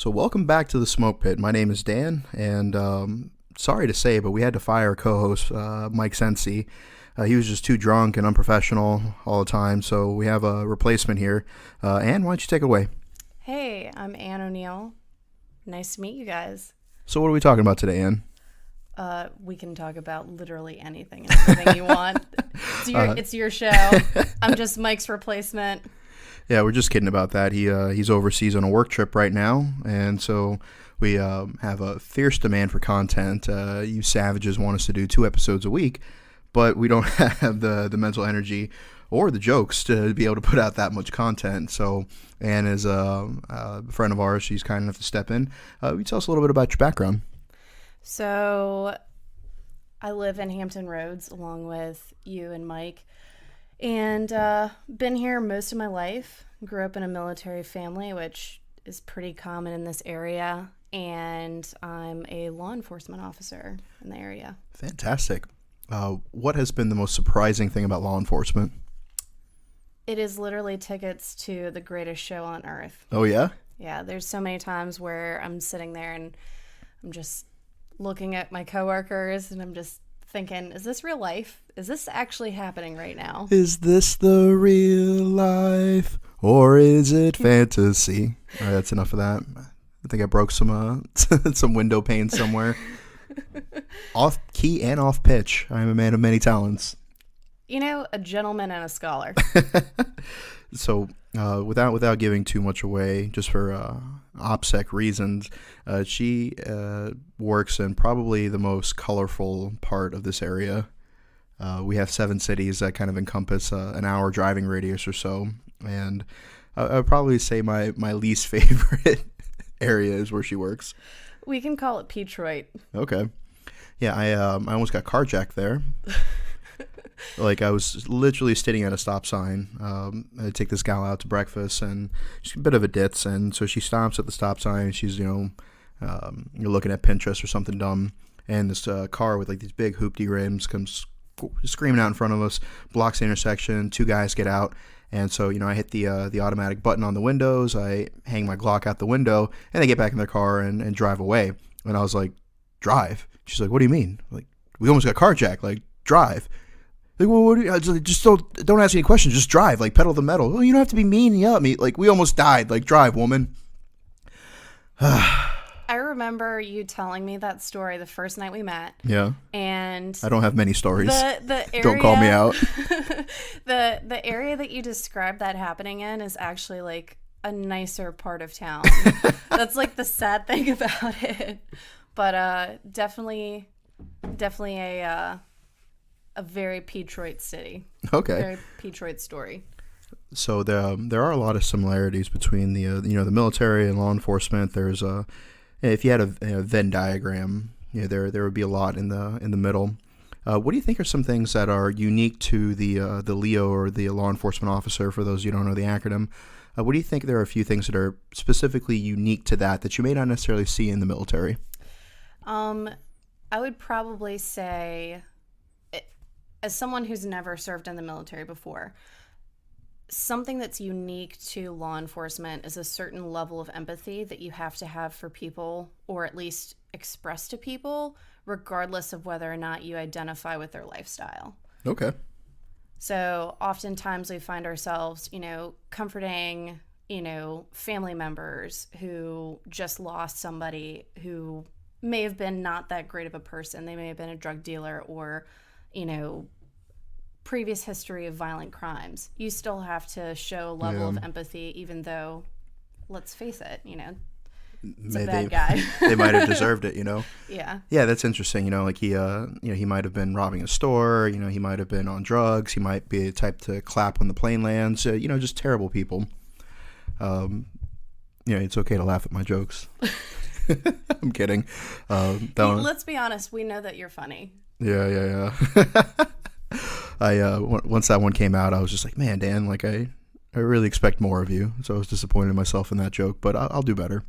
So welcome back to the Smoke Pit. My name is Dan, and sorry to say, but we had to fire our co-host, Mike Sensi. He was just too drunk and unprofessional all the time, so we have a replacement here. Anne, why don't you take it away? Hey, I'm Anne O'Neill. Nice to meet you guys. So what are we talking about today, Anne? We can talk about literally anything and everything you want. It's your show. I'm just Mike's replacement. Yeah, we're just kidding about that. He's overseas on a work trip right now, and so we have a fierce demand for content. You savages want us to do 2 episodes a week, but we don't have the mental energy or the jokes to be able to put out that much content. So Anne is a friend of ours. She's kind enough to step in. Will you tell us a little bit about your background? So I live in Hampton Roads along with you and Mike. And been here most of my life. Grew up in a military family, which is pretty common in this area. And I'm a law enforcement officer in the area. Fantastic. What has been the most surprising thing about law enforcement? It is literally tickets to the greatest show on earth. Oh, yeah? Yeah, there's so many times where I'm sitting there and I'm just looking at my coworkers and I'm just thinking, is this real life? Is this actually happening right now? Is this the real life or is it fantasy? All right, that's enough of that. I think I broke some some window pane somewhere. Off key and off pitch. I am a man of many talents. You know, a gentleman and a scholar. So, without giving too much away, just for OPSEC reasons, she works in probably the most colorful part of this area. We have 7 cities that kind of encompass an hour driving radius or so, and I would probably say my least favorite area is where she works. We can call it Detroit. Okay. Yeah, I almost got carjacked there. Like, I was literally sitting at a stop sign. I take this gal out to breakfast, and she's a bit of a ditz, and so she stops at the stop sign, and she's, you're looking at Pinterest or something dumb, and this car with, like, these big hoopty rims comes screaming out in front of us, blocks the intersection, 2 guys get out, and so, I hit the automatic button on the windows, I hang my Glock out the window, and they get back in their car and drive away. And I was like, drive? She's like, what do you mean? Like, we almost got carjacked, like, drive. Like, well, what do you, just don't ask any questions. Just drive. Like, pedal the metal. Well, you don't have to be mean and yell at me. Like, we almost died. Like, drive, woman. I remember you telling me that story the first night we met. Yeah. And I don't have many stories. The area, don't call me out. the area that you described that happening in is actually like a nicer part of town. That's like the sad thing about it. But definitely a very Detroit city. Okay. Very Detroit story. So there are a lot of similarities between the military and law enforcement. There's if you had a Venn diagram, there would be a lot in the middle. What do you think are some things that are unique to the LEO, or the law enforcement officer? For those who don't know the acronym, what do you think there are a few things that are specifically unique to that you may not necessarily see in the military? I would probably say, as someone who's never served in the military before, something that's unique to law enforcement is a certain level of empathy that you have to have for people, or at least express to people, regardless of whether or not you identify with their lifestyle. Okay. So oftentimes we find ourselves, comforting, family members who just lost somebody who may have been not that great of a person. They may have been a drug dealer or, previous history of violent crimes. You still have to show a level of empathy, even though, let's face it, it's a bad guy. They might have deserved it, Yeah. Yeah, that's interesting. Like he might have been robbing a store. He might have been on drugs. He might be the type to clap when the plane lands. Just terrible people. It's okay to laugh at my jokes. I'm kidding. Let's be honest. We know that you're funny. Yeah. Once that one came out, I was just like, man, Dan, like I really expect more of you. So I was disappointed in myself in that joke, but I'll do better.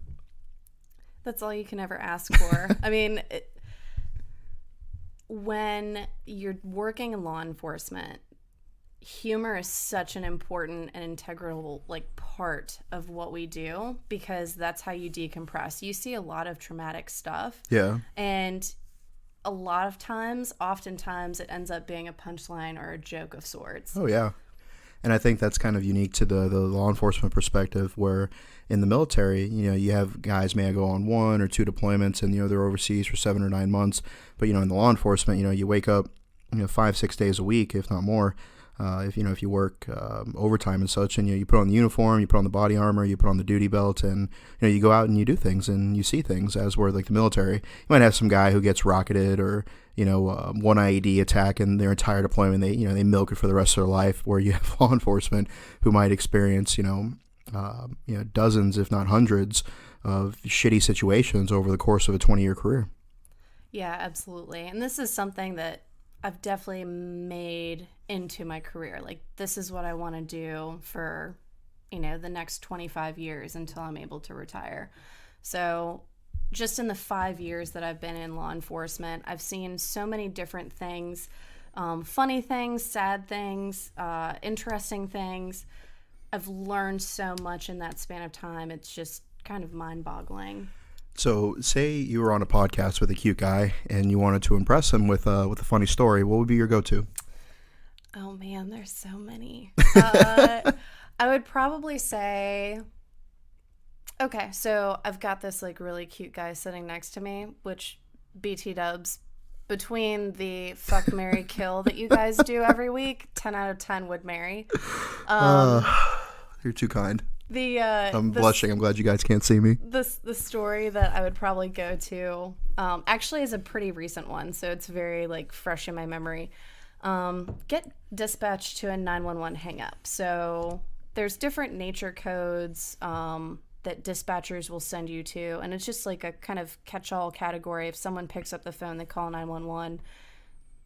That's all you can ever ask for. I mean, when you're working in law enforcement, humor is such an important and integral like part of what we do, because that's how you decompress. You see a lot of traumatic stuff. Yeah. And a lot of times, oftentimes, it ends up being a punchline or a joke of sorts. Oh, yeah. And I think that's kind of unique to the law enforcement perspective, where in the military, you have guys may go on 1 or 2 deployments and, they're overseas for 7 or 9 months. But, in the law enforcement, you wake up, 5-6 days a week, if not more. If you work overtime and such, and you put on the uniform, you put on the body armor, you put on the duty belt, and you go out and you do things and you see things. As where like the military, you might have some guy who gets rocketed, or one IED attack, and their entire deployment they milk it for the rest of their life. Where you have law enforcement who might experience dozens, if not hundreds, of shitty situations over the course of a 20-year career. Yeah, absolutely. And this is something that I've definitely made into my career. Like, this is what I want to do for, the next 25 years until I'm able to retire. So just in the 5 years that I've been in law enforcement, I've seen so many different things, funny things, sad things, interesting things. I've learned so much in that span of time. It's just kind of mind-boggling. So, say you were on a podcast with a cute guy and you wanted to impress him with a funny story. What would be your go-to? Oh man, there's so many. I would probably say, okay, so I've got this like really cute guy sitting next to me, which BT dubs, between the fuck, marry, kill that you guys do every week, 10 out of 10 would marry. You're too kind. I'm blushing. I'm glad you guys can't see me. The story that I would probably go to actually is a pretty recent one, so it's very like fresh in my memory. Get dispatched to a 911 hang up. So there's different nature codes that dispatchers will send you to, and it's just like a kind of catch-all category. If someone picks up the phone, they call 911.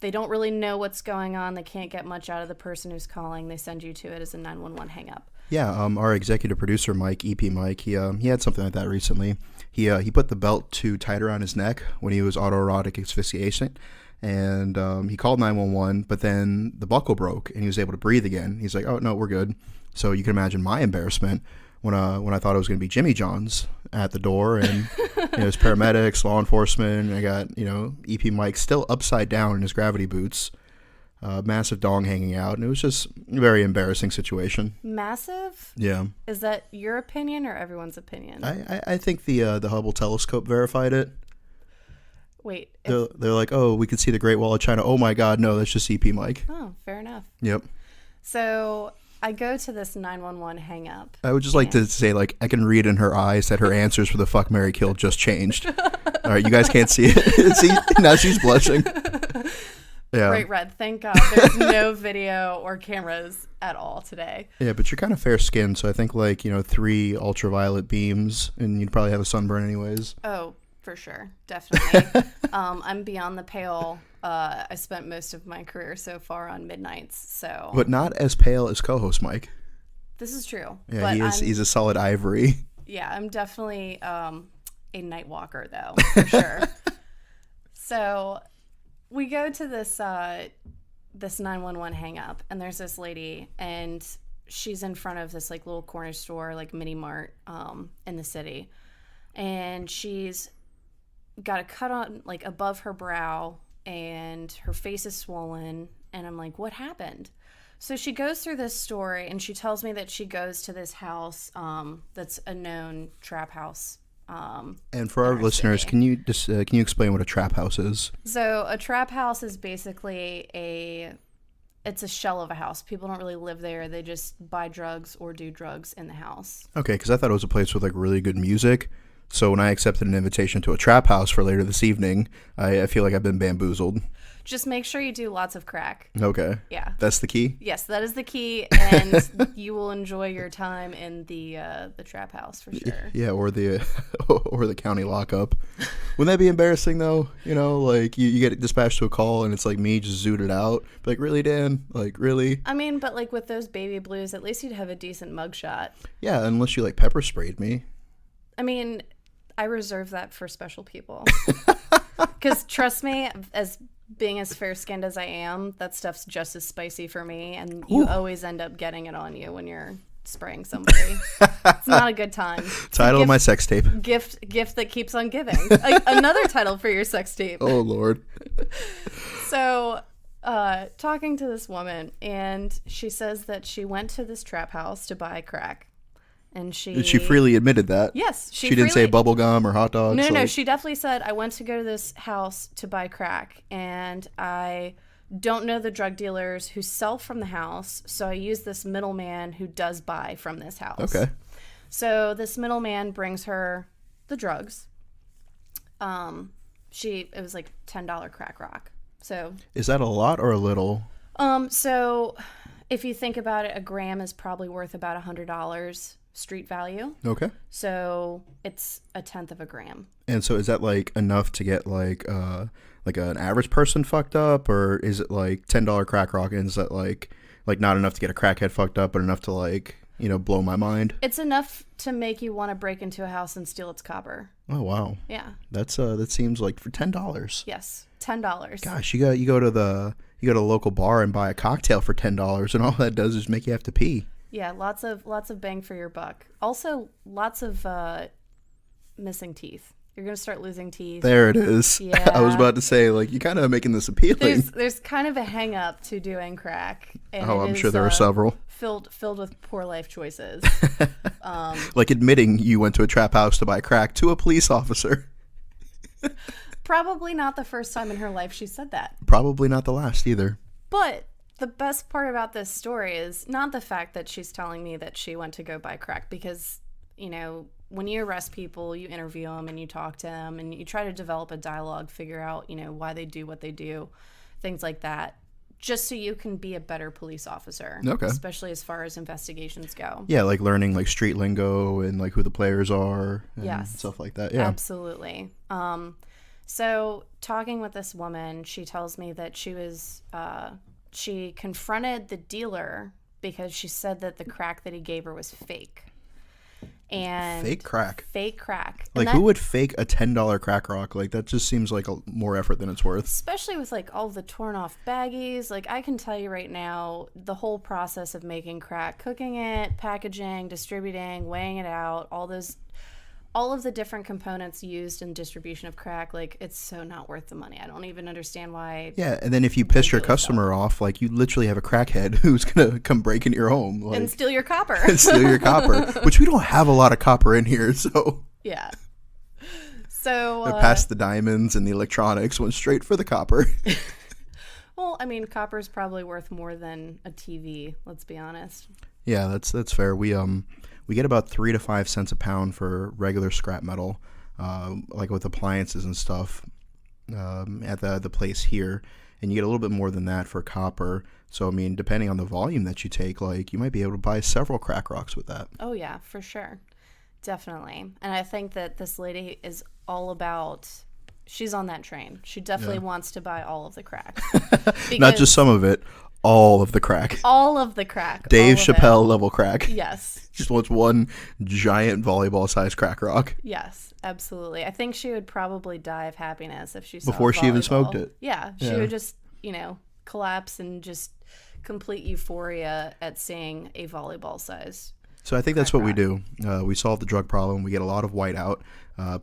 They don't really know what's going on. They can't get much out of the person who's calling. They send you to it as a 911 hang up. Yeah, our executive producer, Mike, EP Mike, he had something like that recently. He put the belt too tight around his neck when he was autoerotic asphyxiation, and he called 911, but then the buckle broke, and he was able to breathe again. He's like, oh, no, we're good. So you can imagine my embarrassment when I thought it was going to be Jimmy John's at the door, and it was paramedics, law enforcement, and I got, EP Mike still upside down in his gravity boots, massive dong hanging out, and it was just a very embarrassing situation. Massive? Yeah. Is that your opinion or everyone's opinion? I think the Hubble telescope verified it. Wait. They're like, oh, we could see the Great Wall of China. Oh my God, no, that's just EP Mike. Oh, fair enough. Yep. So I go to this 911 hang up. I would just like to say, like, I can read in her eyes that her answers for the fuck, marry, kill just changed. All right, you guys can't see it. See, now she's blushing. Yeah. Bright red. Thank God there's no video or cameras at all today. Yeah, but you're kind of fair skinned, so I think 3 ultraviolet beams, and you'd probably have a sunburn anyways. Oh, for sure, definitely. I'm beyond the pale. I spent most of my career so far on midnights, so. But not as pale as co-host Mike. This is true. Yeah, but he's a solid ivory. Yeah, I'm definitely a night walker though, for sure. So we go to this 911 hang up, and there's this lady, and she's in front of this like little corner store, like mini mart in the city, and she's got a cut on like above her brow, and her face is swollen, and I'm like, what happened? So she goes through this story, and she tells me that she goes to this house that's a known trap house. And for our listeners, can you explain what a trap house is? So a trap house is basically it's a shell of a house. People don't really live there. They just buy drugs or do drugs in the house. Okay, because I thought it was a place with like really good music. So when I accepted an invitation to a trap house for later this evening, I feel like I've been bamboozled. Just make sure you do lots of crack. Okay. Yeah. That's the key? Yes, that is the key, and you will enjoy your time in the trap house for sure. Yeah, or the county lockup. Wouldn't that be embarrassing though? Like you get dispatched to a call and it's like me just zooted out. Like, really, Dan? Like, really? I mean, but like with those baby blues, at least you'd have a decent mugshot. Yeah, unless you like pepper sprayed me. I mean, I reserve that for special people. Because trust me, as being as fair-skinned as I am, that stuff's just as spicy for me, and you always end up getting it on you when you're spraying somebody. It's not a good time. Title of my sex tape. Gift that keeps on giving. Another title for your sex tape. Oh, Lord. So, talking to this woman, and she says that she went to this trap house to buy crack. And she freely admitted that. Yes. She didn't say bubble gum or hot dogs. No. She definitely said, I went to go to this house to buy crack, and I don't know the drug dealers who sell from the house, so I use this middleman who does buy from this house. Okay. So this middleman brings her the drugs. It was like $10 crack rock. So is that a lot or a little? So if you think about it, a gram is probably worth about $100 street value. Okay. So it's a tenth of a gram. And so is that like enough to get like an average person fucked up, or is it like $10 crack rock, and is that like not enough to get a crackhead fucked up, but enough to like, blow my mind? It's enough to make you want to break into a house and steal its copper. Oh wow. Yeah. That seems like for $10. Yes, $10. Gosh, you go to the local bar and buy a cocktail for $10, and all that does is make you have to pee. Yeah, lots of bang for your buck. Also, lots of missing teeth. You're gonna start losing teeth. There it is. Yeah. I was about to say, like, you kind of making this appealing. There's kind of a hang up to doing crack. And I'm sure there are several. Filled with poor life choices. Like admitting you went to a trap house to buy crack to a police officer. Probably not the first time in her life she said that. Probably not the last either. But the best part about this story is not the fact that she's telling me that she went to go buy crack, because, when you arrest people, you interview them and you talk to them and you try to develop a dialogue, figure out, why they do what they do, things like that, just so you can be a better police officer. Okay. Especially as far as investigations go. Yeah, like learning like street lingo and like who the players are and yes. stuff like that. Yeah. Absolutely. So talking with this woman, she tells me that she confronted the dealer because she said that the crack that he gave her was fake. And fake crack. And who would fake a $10 crack rock? Like, that just seems like more effort than it's worth. Especially with like all the torn off baggies. Like, I can tell you right now, the whole process of making crack, cooking it, packaging, distributing, weighing it out, all of the different components used in distribution of crack, like, it's so not worth the money. I don't even understand why. Yeah, and then if you piss your customer off, like, you literally have a crackhead who's going to come break into your home. Like, and steal your copper. Which we don't have a lot of copper in here, so. Yeah. So. Past the diamonds and the electronics, went straight for the copper. Well, I mean, copper's probably worth more than a TV, let's be honest. Yeah, that's fair. We get about 3 to 5 cents a pound for regular scrap metal, like with appliances and stuff, at the place here, and you get a little bit more than that for copper. So I mean, depending on the volume that you take, like, you might be able to buy several crack rocks with that. Oh yeah, for sure, definitely. And I think that this lady is all about. She's on that train. She definitely wants to buy all of the crack. Not just some of it. All of the crack. All of the crack. Dave Chappelle level crack. Yes. Just wants one giant volleyball-sized crack rock. Yes, absolutely. I think she would probably die of happiness if she saw before she even smoked it. Yeah, she would just, collapse and just complete euphoria at seeing a volleyball size. So I think that's what we do. We solve the drug problem. We get a lot of white out,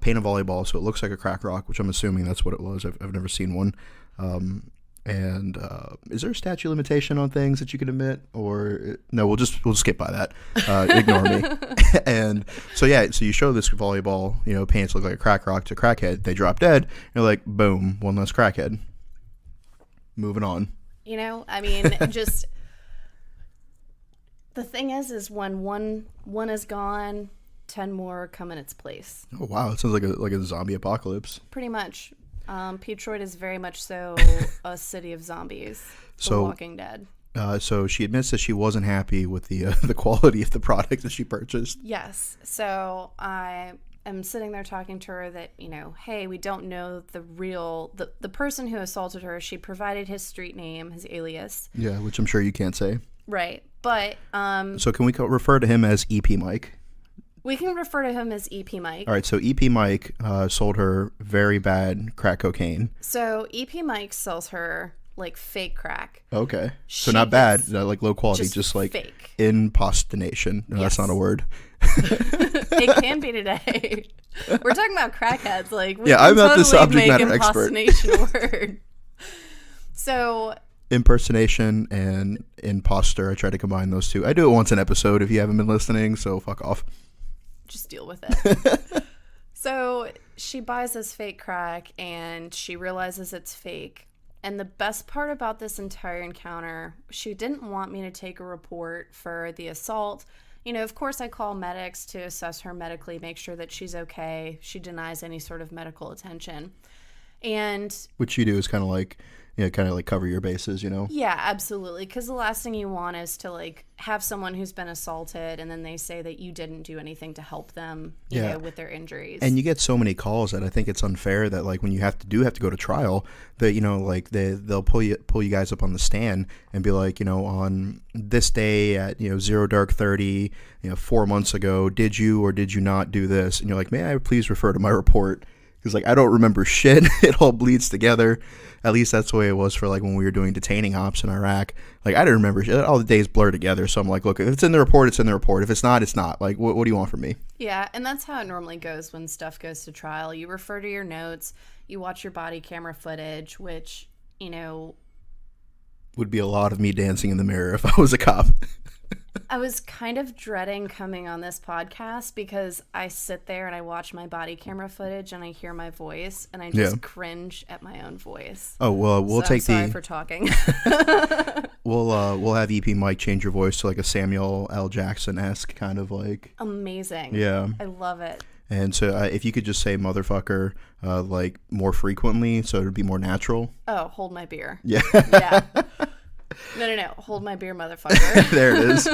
paint a volleyball so it looks like a crack rock, which I'm assuming that's what it was. I've never seen one. And is there a statute limitation on things that you can admit, or no? We'll just skip by that. Ignore me. And so you show this volleyball, paints look like a crack rock to crackhead. They drop dead. You're like, boom, one less crackhead. Moving on. I mean, just the thing is when one is gone, 10 more come in its place. Oh wow, it sounds like a zombie apocalypse. Pretty much. Detroit is very much so a city of zombies. Walking Dead. So she admits that she wasn't happy with the quality of the product that she purchased. Yes. So I am sitting there talking to her that, hey, we don't know the person who assaulted her. She provided his street name, his alias. Yeah, which I'm sure you can't say. Right. But so can we refer to him as EP Mike? We can refer to him as EP Mike. All right, so EP Mike sold her very bad crack cocaine. So EP Mike sells her like fake crack. Okay. So She not bad, gets like low quality, just like fake. impostination. No, that's Yes. not a word. It can be today. We're talking about crackheads. Like, we Yeah, can I'm not the totally subject make matter expert. impersonation a word. So, Impersonation and imposter. I try to combine those two. I do it once an episode if you haven't been listening, so fuck off. just deal with it. So, she buys this fake crack and she realizes it's fake. And the best part about this entire encounter, she didn't want me to take a report for the assault. You know, of course, I call medics to assess her medically, make sure that she's okay. She denies any sort of medical attention. And What you do is kind of like cover your bases, you know? yeah, absolutely. Because the last thing you want is to like have someone who's been assaulted and then they say that you didn't do anything to help them, you know, with their injuries. And you get so many calls that I think it's unfair that like when you have to go to trial, that you know like they'll pull you guys up on the stand and be like, you know, on this day at 0:30, 4 months ago, did you or did you not do this? And you're like, may I please refer to my report? Because like I don't remember shit. It all bleeds together. At least that's the way it was for like when we were doing detaining ops in Iraq. Like I didn't remember shit. All the days blur together. So I'm like, look, if it's in the report, it's in the report. If it's not, it's not. Like, what do you want from me? Yeah, and that's how it normally goes when stuff goes to trial. You refer to your notes, you watch your body camera footage, which, you know, Would be a lot of me dancing in the mirror if I was a cop. I was kind of dreading coming on this podcast because I sit there and I watch my body camera footage and I hear my voice and I just cringe at my own voice. Oh well, we'll So take I'm sorry for talking. we'll have EP Mike change your voice to like a Samuel L. Jackson-esque kind of like. Amazing. Yeah. I love it. And so if you could just say motherfucker like more frequently, so it would be more natural. Oh, hold my beer. Yeah. Yeah. No. Hold my beer, motherfucker. There it is.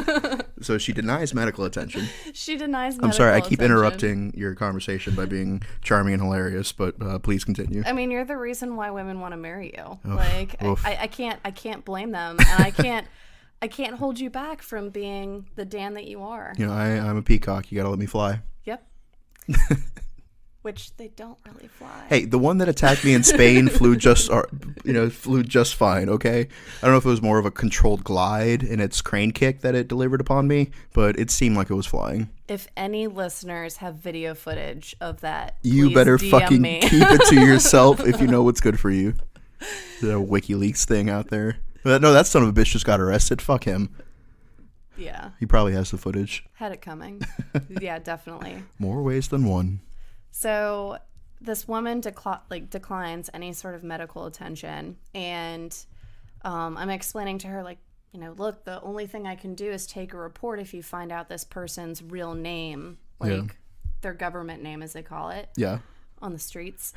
So she denies medical attention. She denies medical I'm sorry, I keep attention. interrupting your conversation by being charming and hilarious, but please continue. I mean, you're the reason why women want to marry you. Oof, Like, oof. I can't blame them, and I can't hold you back from being the Dan that you are. You know, I'm a peacock. You gotta let me fly. Yep. Which they don't really fly. Hey, the one that attacked me in Spain flew just fine. Okay, I don't know if it was more of a controlled glide in its crane kick that it delivered upon me, but it seemed like it was flying. If any listeners have video footage of that, You please better DM fucking me. keep it to yourself if you know what's good for you. The WikiLeaks thing out there. But no, that son of a bitch just got arrested. Fuck him. Yeah, He probably has the footage. had it coming. Yeah, definitely. More ways than one. So this woman declines any sort of medical attention, and I'm explaining to her, like, you know, look, the only thing I can do is take a report if you find out this person's real name, like their government name, as they call it, Yeah. on the streets.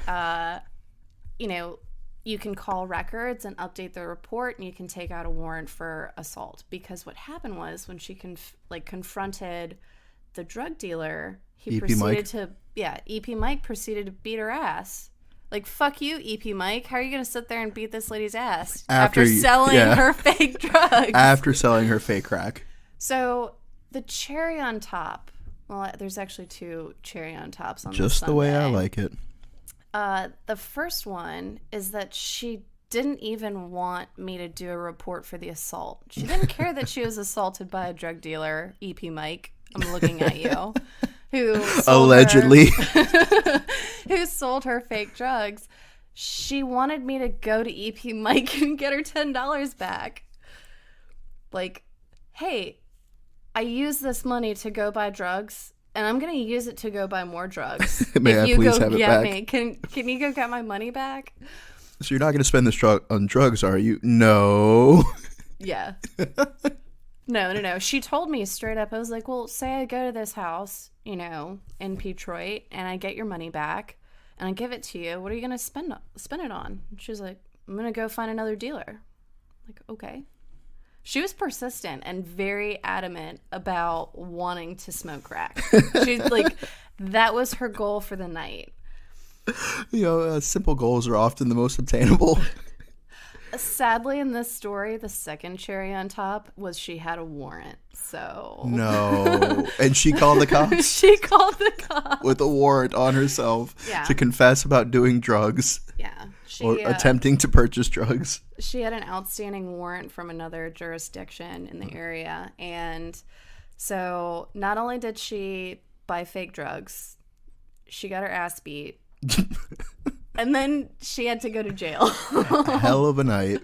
You know, you can call records and update the report, and you can take out a warrant for assault. Because what happened was when she confronted the drug dealer, he EP proceeded Mike? to EP Mike proceeded to beat her ass. Like, fuck you, EP Mike. How are you gonna sit there and beat this lady's ass after selling her fake drugs? After selling her fake crack. So the cherry on top. Well, there's actually two cherry on tops on this Just the way I sundae. like it. The first one is that she didn't even want me to do a report for the assault. She didn't care that she was assaulted by a drug dealer, EP Mike. I'm looking at you. Who sold Allegedly. who sold her fake drugs. She wanted me to go to EP Mike and get her $10 back. Like, hey, I used this money to go buy drugs, and I'm going to use it to go buy more drugs. May I please have it back? Me, can you go get my money back? So you're not going to spend this on drugs, are you? No. Yeah. No. She told me straight up. I was like, well, say I go to this house, you know, in Detroit, and I get your money back, and I give it to you. What are you going to spend it on? And she was like, I'm going to go find another dealer. Like, okay. She was persistent and very adamant about wanting to smoke crack. She's like, that was her goal for the night. You know, simple goals are often the most obtainable. Sadly, in this story, the second cherry on top was she had a warrant. So No. And she called the cops? She called the cops. With a warrant on herself Yeah. to confess about doing drugs. Yeah. Or attempting to purchase drugs. She had an outstanding warrant from another jurisdiction in the area. And so not only did she buy fake drugs, she got her ass beat. And then she had to go to jail. Hell of a night.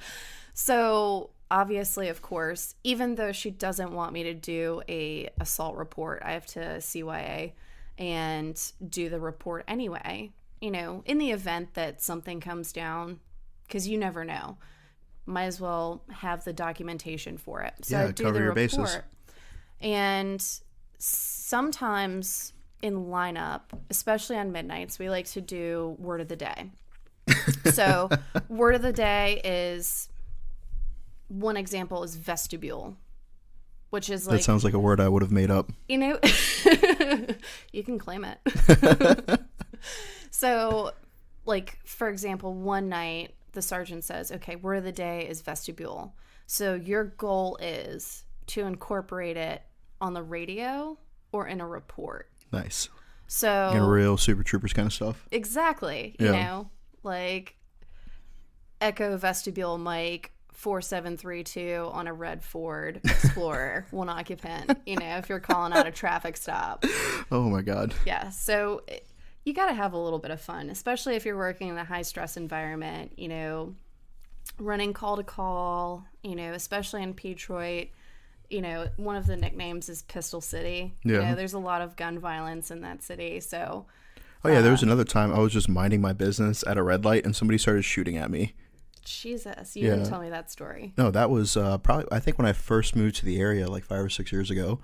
So obviously, of course, even though she doesn't want me to do a assault report, I have to CYA and do the report anyway. You know, in the event that something comes down, because you never know, might as well have the documentation for it. So yeah, I do cover the your report. bases. And sometimes in lineup, especially on midnights, we like to do word of the day. So word of the day is, one example is vestibule, which is like, that sounds like a word I would have made up. you know, you can claim it. So like, for example, one night the sergeant says, okay, word of the day is vestibule. So your goal is to incorporate it on the radio or in a report. Nice. So In real Super Troopers kind of stuff. exactly, you know, like Echo Vestibule Mike 4732 on a red Ford Explorer, one occupant, you know, if you're calling out a traffic stop. Oh my God. Yeah, so you got to have a little bit of fun, especially if you're working in a high stress environment, you know, running call to call, you know, especially in Detroit. You know, one of the nicknames is Pistol City. Yeah. You know, there's a lot of gun violence in that city, so. Oh yeah, there was another time I was just minding my business at a red light and somebody started shooting at me. Jesus, you didn't tell me that story. No, that was probably, I think when I first moved to the area like 5 or 6 years ago,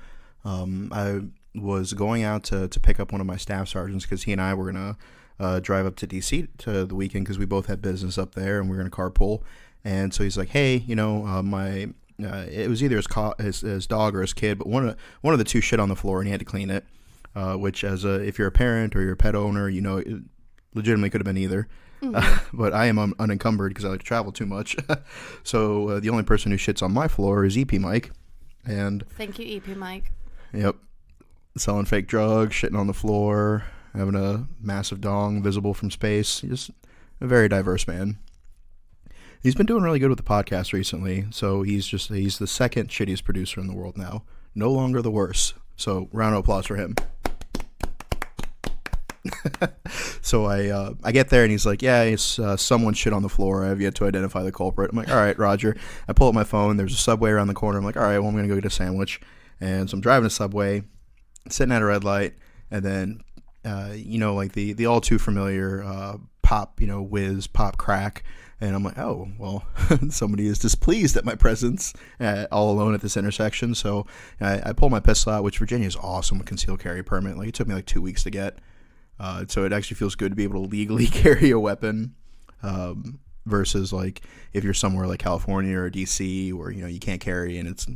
I was going out to pick up one of my staff sergeants because he and I were going to drive up to D.C. to the weekend because we both had business up there and we were going to carpool. And so he's like, hey, you know, it was either his dog or his kid, but one of the two shit on the floor and he had to clean it, which if you're a parent or you're a pet owner, you know, it legitimately could have been either. Mm-hmm. But I am unencumbered because I like to travel too much. So the only person who shits on my floor is EP Mike. And thank you, EP Mike. Yep. Selling fake drugs, shitting on the floor, having a massive dong visible from space. Just a very diverse man. He's been doing really good with the podcast recently. So he's the second shittiest producer in the world now. No longer the worst. So round of applause for him. So I get there and he's like, yeah, it's someone shit on the floor. I have yet to identify the culprit. I'm like, all right, Roger. I pull up my phone. There's a Subway around the corner. I'm like, all right, well, I'm going to go get a sandwich. And so I'm driving to Subway, sitting at a red light, and then, you know, like the all too familiar pop, you know, whiz, pop, crack. And I'm like, oh, well, somebody is displeased at my presence all alone at this intersection. So I pull my pistol out, which Virginia is awesome with concealed carry permit. Like, it took me like 2 weeks to get. So it actually feels good to be able to legally carry a weapon versus like if you're somewhere like California or DC where, you know, you can't carry and it's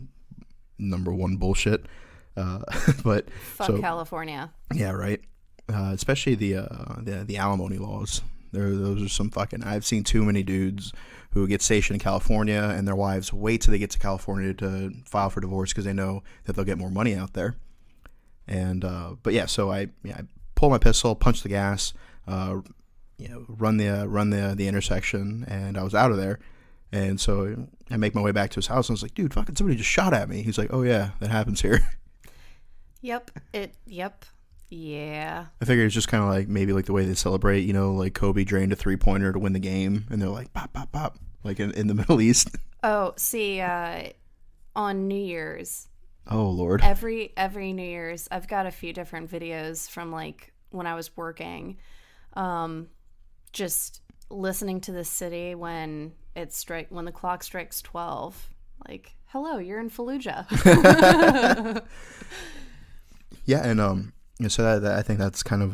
number one bullshit. But fuck California. Yeah, right. Especially the alimony laws. Those are some fucking. I've seen too many dudes who get stationed in California and their wives wait till they get to California to file for divorce because they know that they'll get more money out there. And but yeah, so I pull my pistol, punch the gas, you know, run the intersection, and I was out of there. And so I make my way back to his house, and I was like, dude, fucking somebody just shot at me. He's like, oh yeah, that happens here. Yep. Yeah. I figured it's just kind of like maybe like the way they celebrate, you know, like Kobe drained a 3-pointer to win the game, and they're like pop, pop, pop, like in the Middle East. Oh, see, on New Year's. Oh Lord. Every New Year's, I've got a few different videos from like when I was working, just listening to the city when when the clock strikes 12. Like, hello, you're in Fallujah. Yeah, and so that I think that's kind of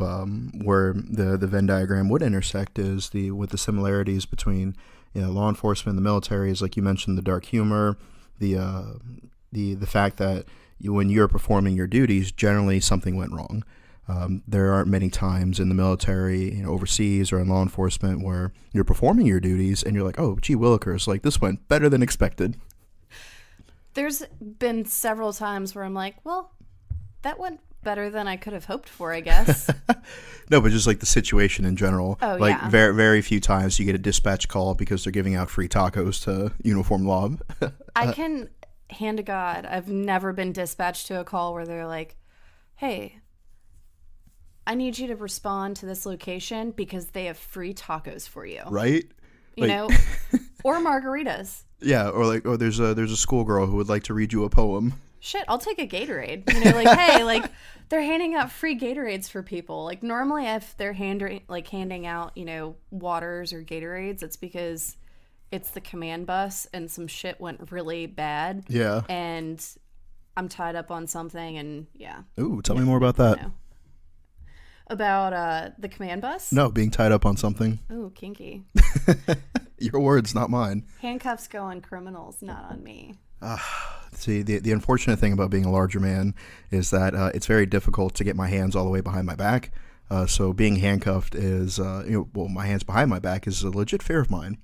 where the Venn diagram would intersect is with the similarities between, you know, law enforcement and the military is, like you mentioned, the dark humor, the fact that when you're performing your duties, generally something went wrong. There aren't many times in the military, overseas or in law enforcement where you're performing your duties and you're like, oh, gee willikers, like this went better than expected. There's been several times where I'm like, well, that went better than I could have hoped for, I guess. No, but just like the situation in general. Oh, like yeah. very, very few times you get a dispatch call because they're giving out free tacos to uniform law. I can, hand to God, I've never been dispatched to a call where they're like, hey, I need you to respond to this location because they have free tacos for you. Right? You know, or margaritas. Yeah, or there's a schoolgirl who would like to read you a poem. Shit, I'll take a Gatorade. You know, like, hey, like, they're handing out free Gatorades for people. Like, normally if they're handing out, waters or Gatorades, it's because it's the command bus and some shit went really bad. Yeah. And I'm tied up on something and, yeah. Ooh, tell me more about that. About the command bus? No, being tied up on something. Ooh, kinky. Your words, not mine. Handcuffs go on criminals, not on me. See, the unfortunate thing about being a larger man is that it's very difficult to get my hands all the way behind my back. So being handcuffed is, my hands behind my back is a legit fear of mine.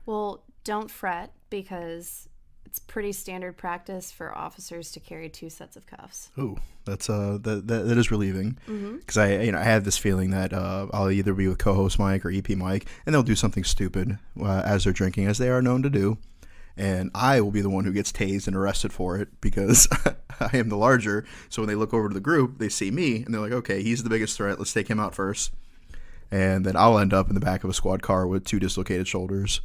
Well, don't fret because it's pretty standard practice for officers to carry 2 sets of cuffs. Ooh, that's that is relieving because I have this feeling that I'll either be with co-host Mike or EP Mike, and they'll do something stupid as they're drinking, as they are known to do, and I will be the one who gets tased and arrested for it because I am the larger. So when they look over to the group, they see me and they're like, okay, he's the biggest threat. Let's take him out first, and then I'll end up in the back of a squad car with 2 dislocated shoulders.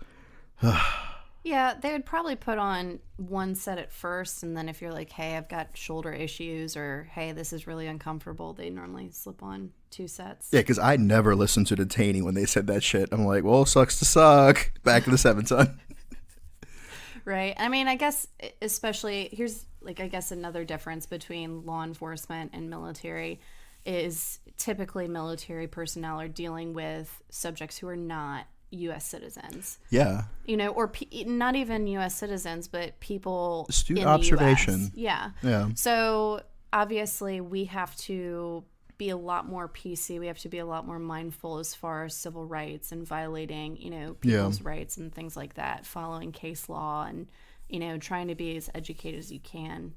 Yeah, they would probably put on 1 set at first, and then if you're like, hey, I've got shoulder issues, or hey, this is really uncomfortable, they normally slip on 2 sets. Yeah, because I never listened to Detainee when they said that shit. I'm like, well, sucks to suck. Back to the 7 ton. Right. I mean, I guess especially, here's I guess another difference between law enforcement and military is typically military personnel are dealing with subjects who are not U.S. citizens. Yeah. Or not even U.S. citizens, but people Astute in observation. The U.S. Yeah. Yeah. So obviously we have to be a lot more PC. We have to be a lot more mindful as far as civil rights and violating, people's rights and things like that, following case law and, trying to be as educated as you can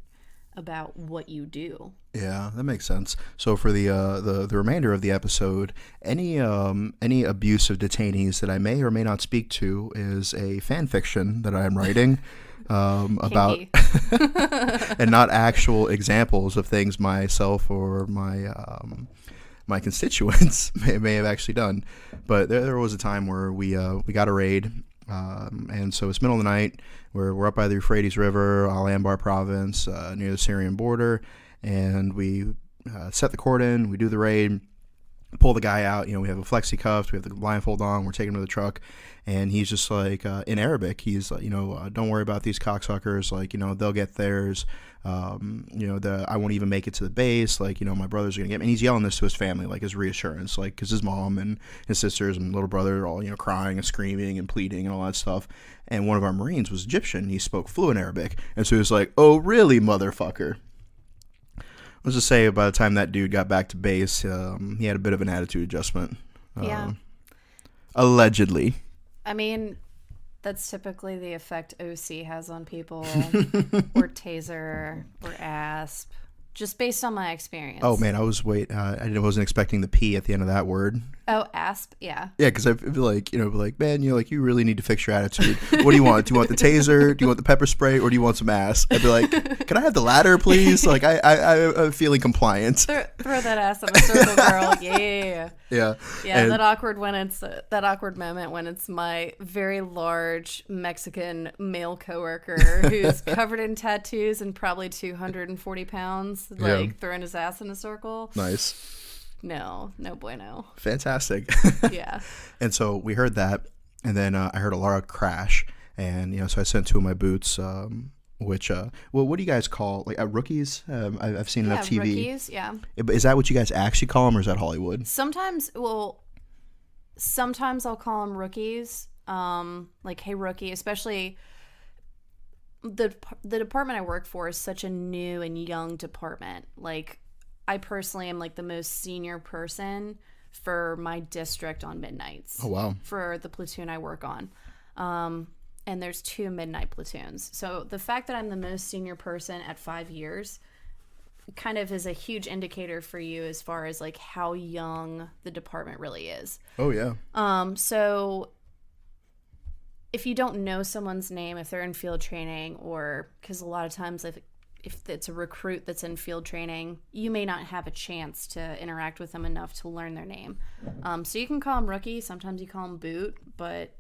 about what you do. Yeah, that makes sense. So for the remainder of the episode, any abuse of detainees that I may or may not speak to is a fan fiction that I am writing about, and not actual examples of things myself or my constituents may have actually done. But there was a time where we got a raid. And so it's middle of the night. We're up by the Euphrates River, Al Anbar province, near the Syrian border, and we set the cordon. We do the raid, pull the guy out. We have a flexi cuffed, we have the blindfold on. We're taking him to the truck, and he's just like in Arabic. He's like, don't worry about these cocksuckers. Like, they'll get theirs. I won't even make it to the base. Like, my brothers are gonna get me. And he's yelling this to his family, like his reassurance, like because his mom and his sisters and little brother are all crying and screaming and pleading and all that stuff. And one of our Marines was Egyptian. He spoke fluent Arabic, and so he was like, "Oh, really, motherfucker." Let's just say by the time that dude got back to base, he had a bit of an attitude adjustment. Yeah. Allegedly. I mean, that's typically the effect OC has on people, or taser, or ASP, just based on my experience. Oh man, I wasn't expecting the P at the end of that word. Oh, ASP, yeah. Yeah, because I feel like, man, you really need to fix your attitude. What do you want? Do you want the taser? Do you want the pepper spray? Or do you want some ass? I'd be like, can I have the latter, please? Like, I'm feeling compliant. Throw that ass in a circle, girl. Yeah. Yeah. Yeah, and that awkward moment when it's my very large Mexican male coworker who's covered in tattoos and probably 240 pounds, throwing his ass in a circle. Nice. No bueno. Fantastic. Yeah. And so we heard that, and then I heard a loud crash, and so I sent 2 of my boots, which what do you guys call rookies? I've seen enough TV. Rookies, yeah. Is that what you guys actually call them, or is that Hollywood? Sometimes I'll call them rookies. Like, hey, rookie, especially the department I work for is such a new and young department. Like, I personally am like the most senior person for my district on midnights. Oh, wow. For the platoon I work on. And there's 2 midnight platoons. So the fact that I'm the most senior person at 5 years kind of is a huge indicator for you as far as like how young the department really is. Oh, yeah. So if you don't know someone's name, if they're in field training, or because a lot of times if it's a recruit that's in field training, you may not have a chance to interact with them enough to learn their name. So you can call them rookie. Sometimes you call them boot, but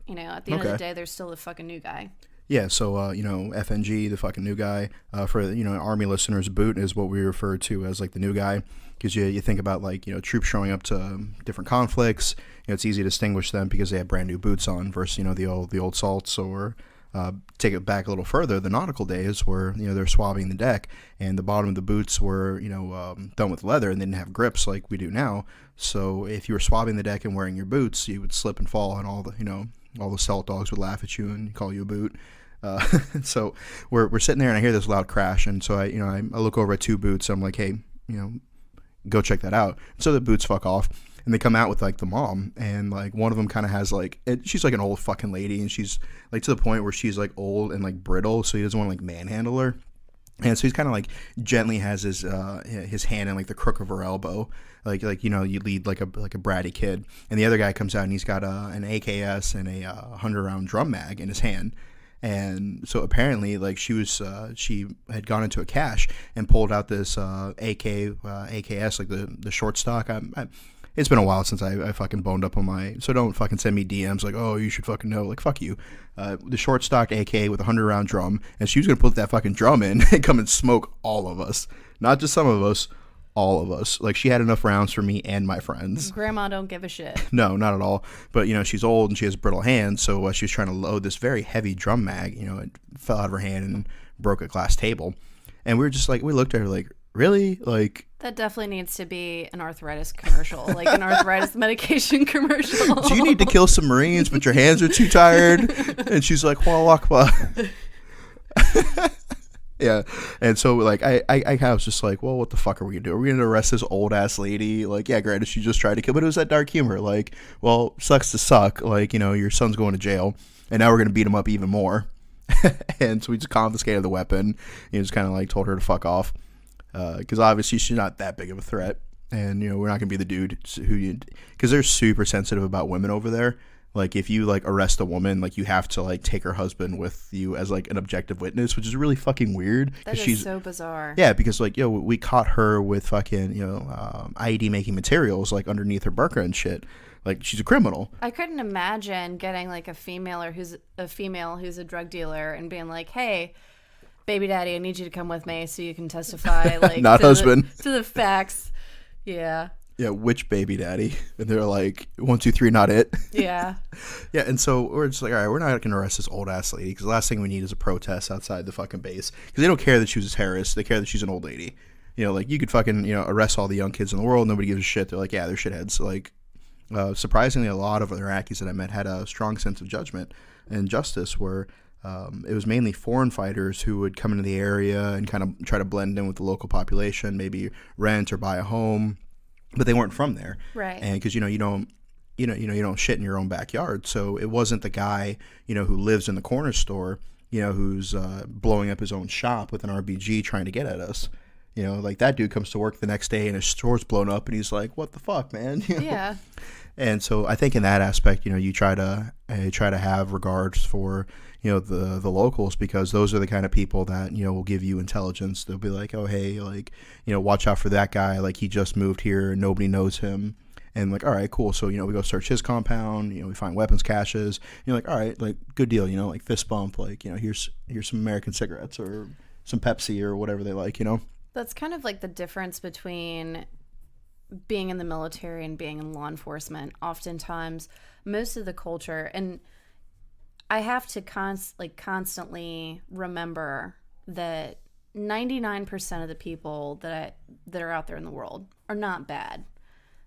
you know, at the end of the day, they're still the fucking new guy. Yeah, so, you know, FNG, the fucking new guy. For, you know, Army listeners, boot is what we refer to as, like, the new guy. Because you think about, like, you know, troops showing up to different conflicts. You know, it's easy to distinguish them because they have brand new boots on versus, you know, the old salts. Or take it back a little further, the nautical days where, you know, they're swabbing the deck. And the bottom of the boots were, you know, done with leather and they didn't have grips like we do now. So if you were swabbing the deck and wearing your boots, you would slip and fall, and all the, you know, all the salt dogs would laugh at you and call you a boot. So we're sitting there and I hear this loud crash, and so I look over at 2 boots. I'm like, hey, you know, go check that out. So the boots fuck off, and they come out with like the mom, and like one of them kind of has like she's like an old fucking lady, and she's like to the point where she's like old and like brittle, so he doesn't want to like manhandle her. And so he's kind of like gently has his hand in like the crook of her elbow, like you know, you lead like a bratty kid. And the other guy comes out and he's got an AKS and a 100-round drum mag in his hand. And so apparently, like she had gone into a cache and pulled out this AKS, like the short stock. It's been a while since I fucking boned up on my, so don't fucking send me DMs like, oh, you should fucking know, like, fuck you. The short stock AK with a 100-round drum, and she was gonna put that fucking drum in and come and smoke all of us, not just some of us, all of us. Like, she had enough rounds for me and my friends. Grandma don't give a shit. No, not at all. But, you know, she's old and she has brittle hands, so she was trying to load this very heavy drum mag. You know, it fell out of her hand and broke a glass table. And we were just like, we looked at her like, really? Like, that definitely needs to be an arthritis commercial, like an arthritis medication commercial. Do you need to kill some Marines, but your hands are too tired? And she's like, well, Akbar. Yeah, and so like I was just like, well, what the fuck are we gonna do? Are we gonna arrest this old ass lady? Like, yeah, granted, she just tried to kill, but it was that dark humor. Like, well, sucks to suck. Like, you know, your son's going to jail, and now we're gonna beat him up even more. And so we just confiscated the weapon. You know, just kind of like told her to fuck off, because obviously she's not that big of a threat, and you know, we're not gonna be the dude because they're super sensitive about women over there. Like, if you, like, arrest a woman, like, you have to, like, take her husband with you as, like, an objective witness, which is really fucking weird. That is so bizarre. Yeah, because, like, yo, we caught her with fucking, you know, IED-making materials, like, underneath her burqa and shit. Like, she's a criminal. I couldn't imagine getting, like, a female who's a drug dealer and being like, hey, baby daddy, I need you to come with me so you can testify, like, not husband. To the facts. Yeah. Yeah, which baby daddy? And they're like, 1, 2, 3, not it. Yeah. Yeah, and so we're just like, all right, we're not going to arrest this old ass lady because the last thing we need is a protest outside the fucking base. Because they don't care that she was a terrorist. They care that she's an old lady. You know, like, you could fucking, you know, arrest all the young kids in the world. Nobody gives a shit. They're like, yeah, they're shitheads. Like, surprisingly, a lot of the Iraqis that I met had a strong sense of judgment and justice where it was mainly foreign fighters who would come into the area and kind of try to blend in with the local population, maybe rent or buy a home. But they weren't from there, right? And because you don't shit in your own backyard, so it wasn't the guy who lives in the corner store, who's blowing up his own shop with an RPG trying to get at us. Like that dude comes to work the next day and his store's blown up, and he's like, "What the fuck, man?" Yeah. And so I think in that aspect, you try to have regards for the locals, because those are the kind of people that will give you intelligence. They'll be like, oh hey, like watch out for that guy, like he just moved here and nobody knows him, and like, all right, cool. So we go search his compound, we find weapons caches. You're like, all right, like good deal, like fist bump, like here's some American cigarettes or some Pepsi or whatever they like. That's kind of like the difference between being in the military and being in law enforcement. Oftentimes, most of the culture, and I have to constantly remember that 99% of the people that are out there in the world are not bad.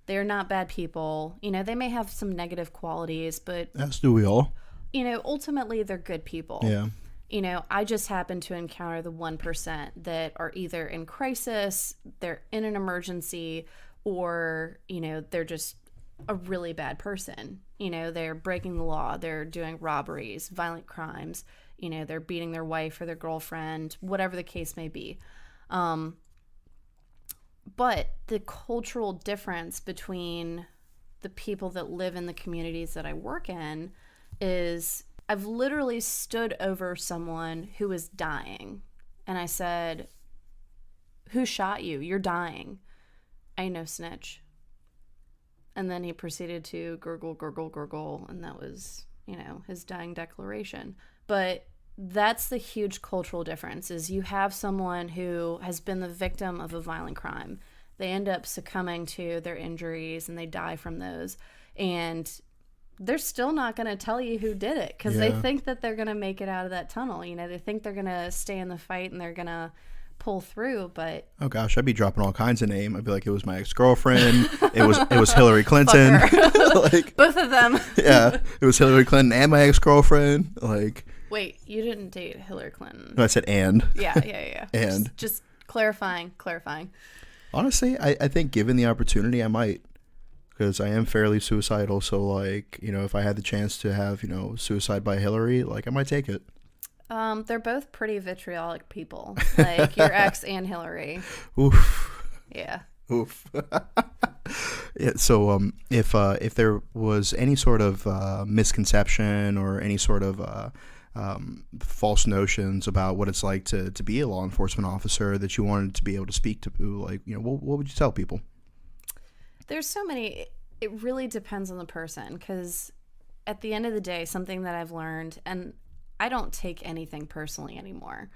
They are not bad people. They may have some negative qualities, but as do we all. Ultimately they're good people. Yeah. I just happen to encounter the 1% that are either in crisis, they're in an emergency, or, they're just a really bad person. They're breaking the law, they're doing robberies, violent crimes, they're beating their wife or their girlfriend, whatever the case may be. But the cultural difference between the people that live in the communities that I work in is I've literally stood over someone who was dying. And I said, "Who shot you? You're dying." "I no snitch." And then he proceeded to gurgle, gurgle, gurgle. And that was, his dying declaration. But that's the huge cultural difference is you have someone who has been the victim of a violent crime. They end up succumbing to their injuries and they die from those. And they're still not going to tell you who did it because they think that they're going to make it out of that tunnel. They think they're going to stay in the fight and they're going to pull through. But oh gosh, I'd be dropping all kinds of names. I'd be like, it was my ex-girlfriend. it was Hillary Clinton. Like both of them. Yeah, it was Hillary Clinton and my ex-girlfriend. Like, wait, you didn't date Hillary Clinton? No, I said and. Yeah. And just clarifying. Honestly, I think given the opportunity, I might. Because I am fairly suicidal, so like, if I had the chance to have, suicide by Hillary, like I might take it. They're both pretty vitriolic people, like your ex and Hillary. Oof. Yeah. Oof. Yeah. So, if there was any sort of misconception or any sort of false notions about what it's like to be a law enforcement officer that you wanted to be able to speak to, like, what would you tell people? There's so many. It really depends on the person because at the end of the day, something that I've learned, and I don't take anything personally anymore.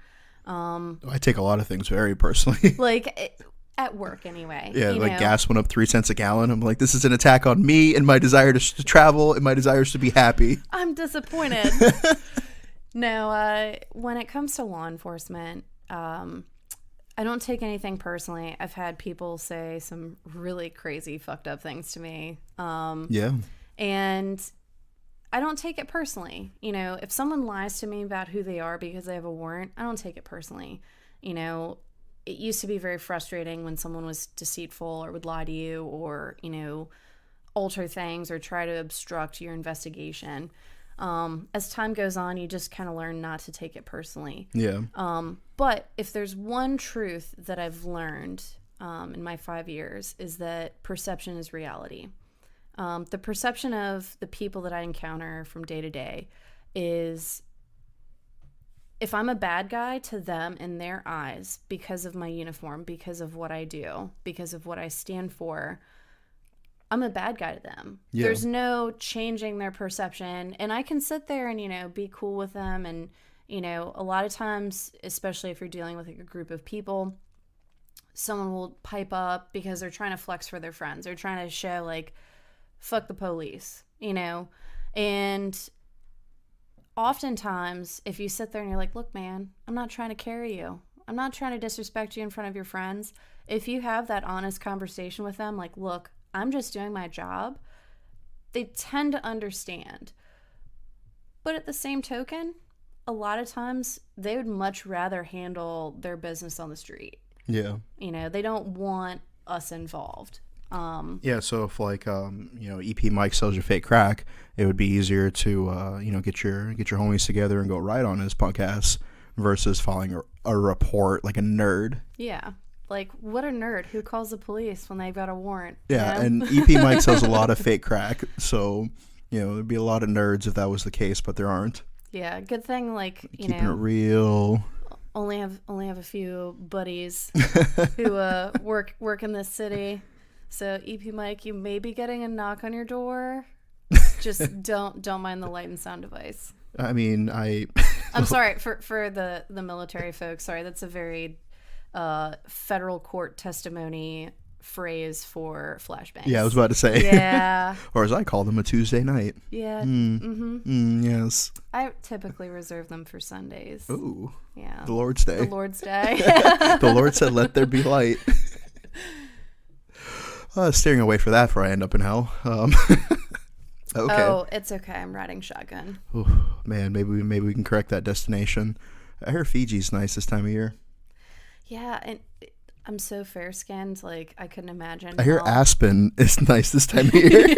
I take a lot of things very personally. Like at work anyway. Yeah, gas went up 3 cents a gallon. I'm like, this is an attack on me and my desire to travel and my desires to be happy. I'm disappointed. No, when it comes to law enforcement, I don't take anything personally. I've had people say some really crazy, fucked up things to me. Yeah. And I don't take it personally. If someone lies to me about who they are because they have a warrant, I don't take it personally. It used to be very frustrating when someone was deceitful or would lie to you or, alter things or try to obstruct your investigation. As time goes on, you just kind of learn not to take it personally. Yeah. But if there's one truth that I've learned in my 5 years is that perception is reality. The perception of the people that I encounter from day to day is if I'm a bad guy to them in their eyes because of my uniform, because of what I do, because of what I stand for, I'm a bad guy to them. Yeah. There's no changing their perception. And I can sit there and, be cool with them. And, a lot of times, especially if you're dealing with like a group of people, someone will pipe up because they're trying to flex for their friends. They're trying to show like, fuck the police, And oftentimes, if you sit there and you're like, look, man, I'm not trying to carry you. I'm not trying to disrespect you in front of your friends. If you have that honest conversation with them, like, look, I'm just doing my job, they tend to understand. But at the same token, a lot of times they would much rather handle their business on the street. Yeah. They don't want us involved. Yeah, so if like EP Mike sells you fake crack, it would be easier to get your homies together and go ride on his podcast versus filing a report like a nerd. Yeah. Like, what a nerd. Who calls the police when they've got a warrant? Yeah, and EP Mike sells a lot of fake crack, so, there'd be a lot of nerds if that was the case, but there aren't. Yeah, good thing, like, keeping it real. Only have a few buddies who work in this city. So, EP Mike, you may be getting a knock on your door. Just don't mind the light and sound device. I mean, I'm sorry, for the military folks, sorry, that's a very... federal court testimony phrase for flashbangs. Yeah, I was about to say. Yeah. Or as I call them, a Tuesday night. Yeah. Yes. I typically reserve them for Sundays. Ooh. Yeah. The Lord's Day. The Lord's Day. The Lord said, let there be light. Steering away for that before I end up in hell. Okay. Oh, it's okay. I'm riding shotgun. Ooh, man, maybe we can correct that destination. I hear Fiji's nice this time of year. Yeah, and I'm so fair skinned, like I couldn't imagine. I hear Aspen is nice this time of year.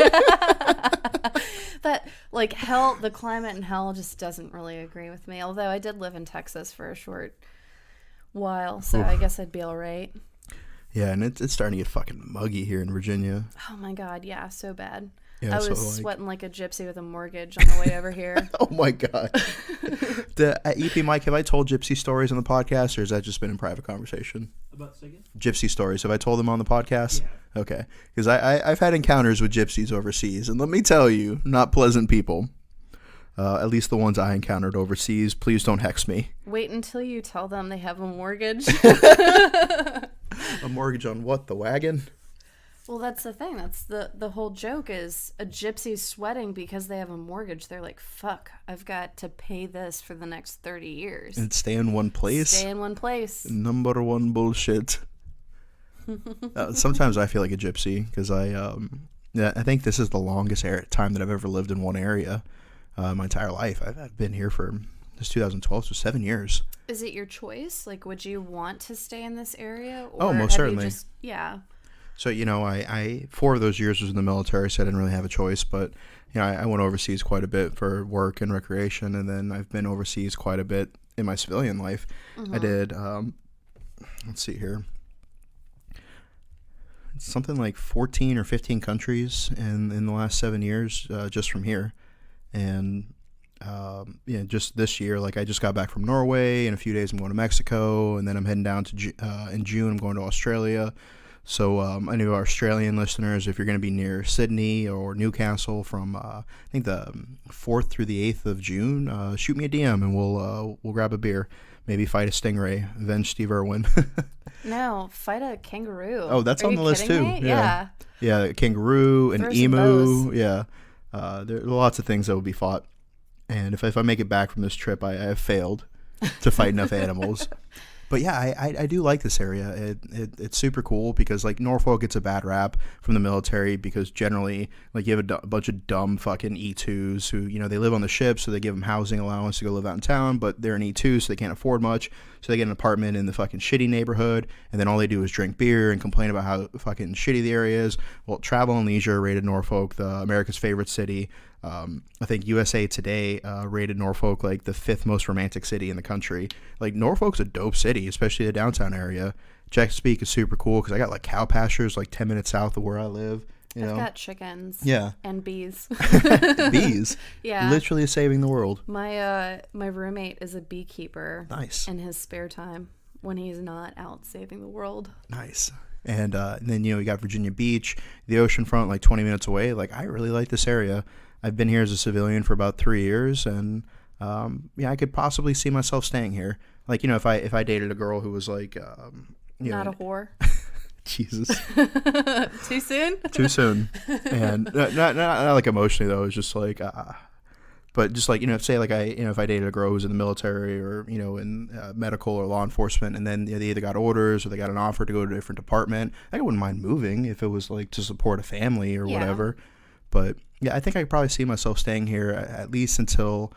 That like hell, the climate in hell just doesn't really agree with me. Although I did live in Texas for a short while, so I guess I'd be all right. Yeah, and it's starting to get fucking muggy here in Virginia. Oh my god, yeah, so bad. Yeah, I was so, sweating like a gypsy with a mortgage on the way over here. Oh my god. EP Mike, have I told gypsy stories on the podcast, or has that just been in private conversation? About second? Gypsy stories. Have I told them on the podcast? Yeah. Okay. Because I've had encounters with gypsies overseas, and let me tell you, not pleasant people. At least the ones I encountered overseas. Please don't hex me. Wait until you tell them they have a mortgage. A mortgage on what? The wagon? Well, that's the thing. That's the whole joke is a gypsy's sweating because they have a mortgage. They're like, fuck, I've got to pay this for the next 30 years. And stay in one place? Stay in one place. Number one bullshit. Sometimes I feel like a gypsy because I think this is the longest time that I've ever lived in one area. My entire life. I've been here for this 2012, so 7 years. Is it your choice? Like, would you want to stay in this area? Or most certainly. Yeah. So, I 4 of those years was in the military, so I didn't really have a choice. But, I went overseas quite a bit for work and recreation, and then I've been overseas quite a bit in my civilian life. Mm-hmm. I did, let's see here, something like 14 or 15 countries in the last 7 years, just from here. And just this year, like I just got back from Norway. In a few days, I'm going to Mexico, and then I'm heading down to in June. I'm going to Australia. So any of our Australian listeners, if you're going to be near Sydney or Newcastle from I think the 4th through the 8th of June, shoot me a DM and we'll grab a beer. Maybe fight a stingray, avenge Steve Irwin. No, fight a kangaroo. Oh, that's on the list too. Me? Yeah. Yeah, kangaroo, an emu. Those. Yeah. There are lots of things that will be fought. And if I make it back from this trip, I have failed to fight enough animals. But yeah, I do like this area. It's super cool because like Norfolk gets a bad rap from the military because generally like you have a bunch of dumb fucking E2s who, they live on the ship, so they give them housing allowance to go live out in town, but they're an E2, so they can't afford much. So they get an apartment in the fucking shitty neighborhood, and then all they do is drink beer and complain about how fucking shitty the area is. Well, Travel and Leisure rated Norfolk the America's favorite city. I think USA Today rated Norfolk like the 5th most romantic city in the country. Like Norfolk's a dope city, especially the downtown area. Chesapeake is super cool because I got like cow pastures like 10 minutes south of where I live. I've got chickens. Yeah. And bees. Bees. Yeah. Literally saving the world. My roommate is a beekeeper. Nice. In his spare time when he's not out saving the world. Nice. And then you got Virginia Beach, the ocean front, like 20 minutes away. Like I really like this area. I've been here as a civilian for about 3 years, and I could possibly see myself staying here. Like if I dated a girl who was like, not a whore. Jesus. Too soon. Too soon. And not like emotionally though. It's just like, but just like say like if I dated a girl who was in the military or in medical or law enforcement, and then they either got orders or they got an offer to go to a different department, I wouldn't mind moving if it was like to support a family or whatever. But yeah, I think I could probably see myself staying here at least until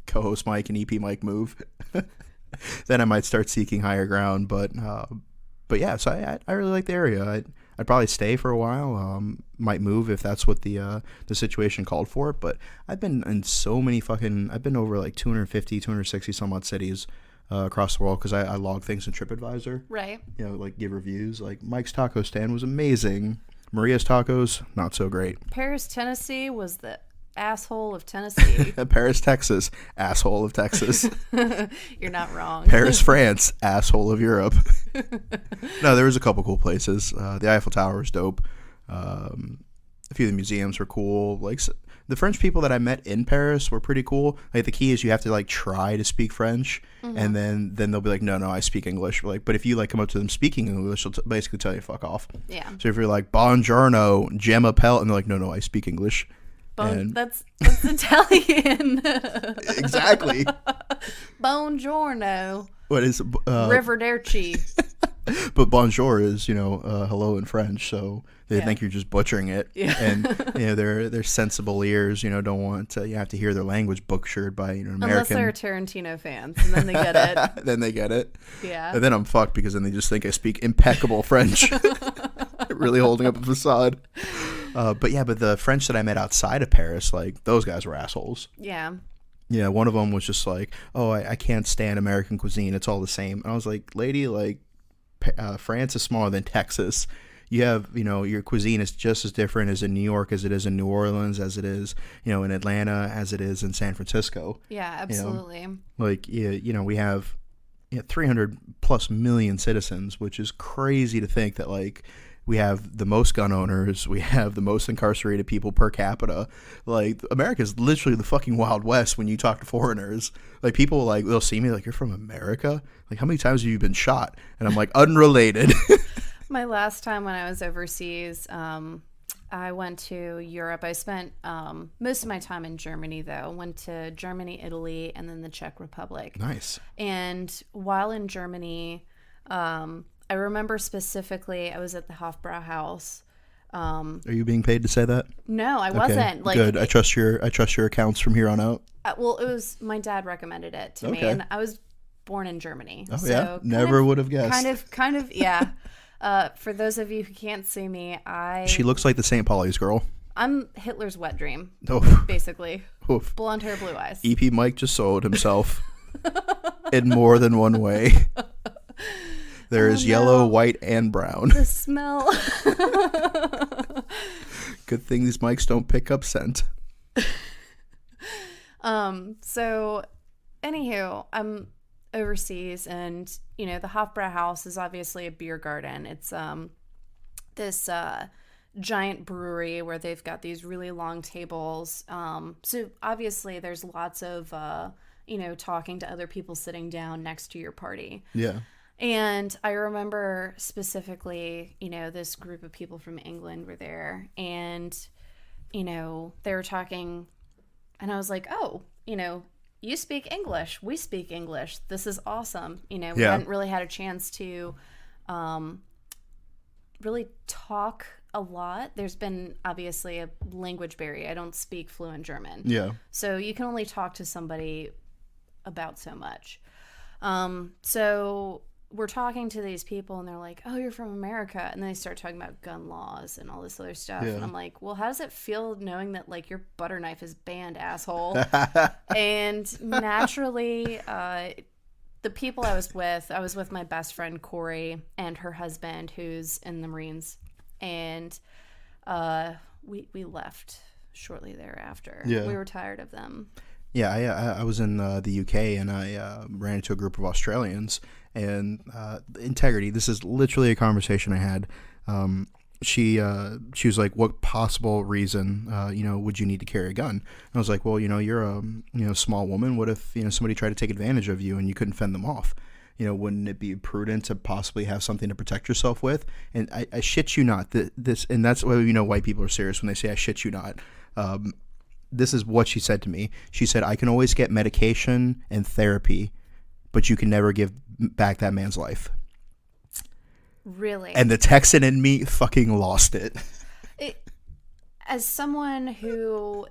co-host Mike and EP Mike move. Then I might start seeking higher ground. But yeah, so I really like the area. I'd probably stay for a while. Might move if that's what the situation called for. But I've been in so many I've been over like 250, 260 some odd cities across the world because I log things in TripAdvisor. Right. Like give reviews. Like Mike's Taco Stand was amazing. Maria's Tacos, not so great. Paris, Tennessee was the asshole of Tennessee. Paris, Texas, asshole of Texas. You're not wrong. Paris, France, asshole of Europe. No, there was a couple cool places. The Eiffel Tower was dope. A few of the museums were cool. Like the French people that I met in Paris were pretty cool. Like the key is you have to like try to speak French, and then they'll be like, no, I speak English. But if you like come up to them speaking English, they'll basically tell you fuck off. Yeah. So if you're like buongiorno, j'appelle, and they're like, no, I speak English. That's Italian. Exactly. Buongiorno. What is Riverderci. But bonjour is, hello in French, so they Yeah. think you're just butchering it. Yeah. And, their sensible ears, don't want to, you have to hear their language butchered by, an Unless American. they're Tarantino fans, and then they get it. Then they get it. Yeah. And then I'm fucked because then they just think I speak impeccable French. Really holding up a facade. But the French that I met outside of Paris, like, those guys were assholes. Yeah. Yeah, one of them was just like, oh, I can't stand American cuisine. It's all the same. And I was like, lady, like, France is smaller than Texas. You have, your cuisine is just as different as in New York as it is in New Orleans, as it is, in Atlanta, as it is in San Francisco. Yeah, absolutely. Like, we have 300 plus million citizens, which is crazy to think that, like, we have the most gun owners, we have the most incarcerated people per capita. Like, America is literally the fucking Wild West when you talk to foreigners. Like, people, like, they'll see me like, you're from America? Like, how many times have you been shot? And I'm like, unrelated. My last time when I was overseas, I went to Europe. I spent most of my time in Germany, though. Went to Germany, Italy, and then the Czech Republic. Nice. And while in Germany, I remember specifically I was at the Hofbrauhaus. Are you being paid to say that? No, I wasn't. Like, good. I trust your accounts from here on out. Well, it was my dad recommended it to me, and I was born in Germany. Oh, so yeah? Never would have guessed. Kind of, yeah. For those of you who can't see me, She looks like the St. Pauli's girl. I'm Hitler's wet dream, basically. Oof. Blonde hair, blue eyes. EP Mike just sold himself in more than one way. There is yellow, white, and brown. The smell. Good thing these mics don't pick up scent. So, anywho, I'm overseas, and the Hofbrauhaus is obviously a beer garden. It's this giant brewery where they've got these really long tables. So obviously there's lots of talking to other people sitting down next to your party. Yeah. And I remember specifically, this group of people from England were there, and they were talking, and I was like, oh, you speak English. We speak English. This is awesome. We hadn't really had a chance to really talk a lot. There's been obviously a language barrier. I don't speak fluent German. Yeah. So you can only talk to somebody about so much. So we're talking to these people, and they're like, oh, you're from America. And then they start talking about gun laws and all this other stuff. Yeah. And I'm like, well, how does it feel knowing that, like, your butter knife is banned, asshole? And naturally, the people I was with my best friend, Corey, and her husband, who's in the Marines. And we left shortly thereafter. Yeah. We were tired of them. Yeah, I was in the UK, and I ran into a group of Australians. And integrity, this is literally a conversation I had. She was like, what possible reason, would you need to carry a gun? And I was like, well, you're a small woman. What if, somebody tried to take advantage of you and you couldn't fend them off? Wouldn't it be prudent to possibly have something to protect yourself with? And I shit you not, and that's why, white people are serious when they say I shit you not. This is what she said to me. She said, I can always get medication and therapy, but you can never give back that man's life. Really? And the Texan in me fucking lost it. As someone who,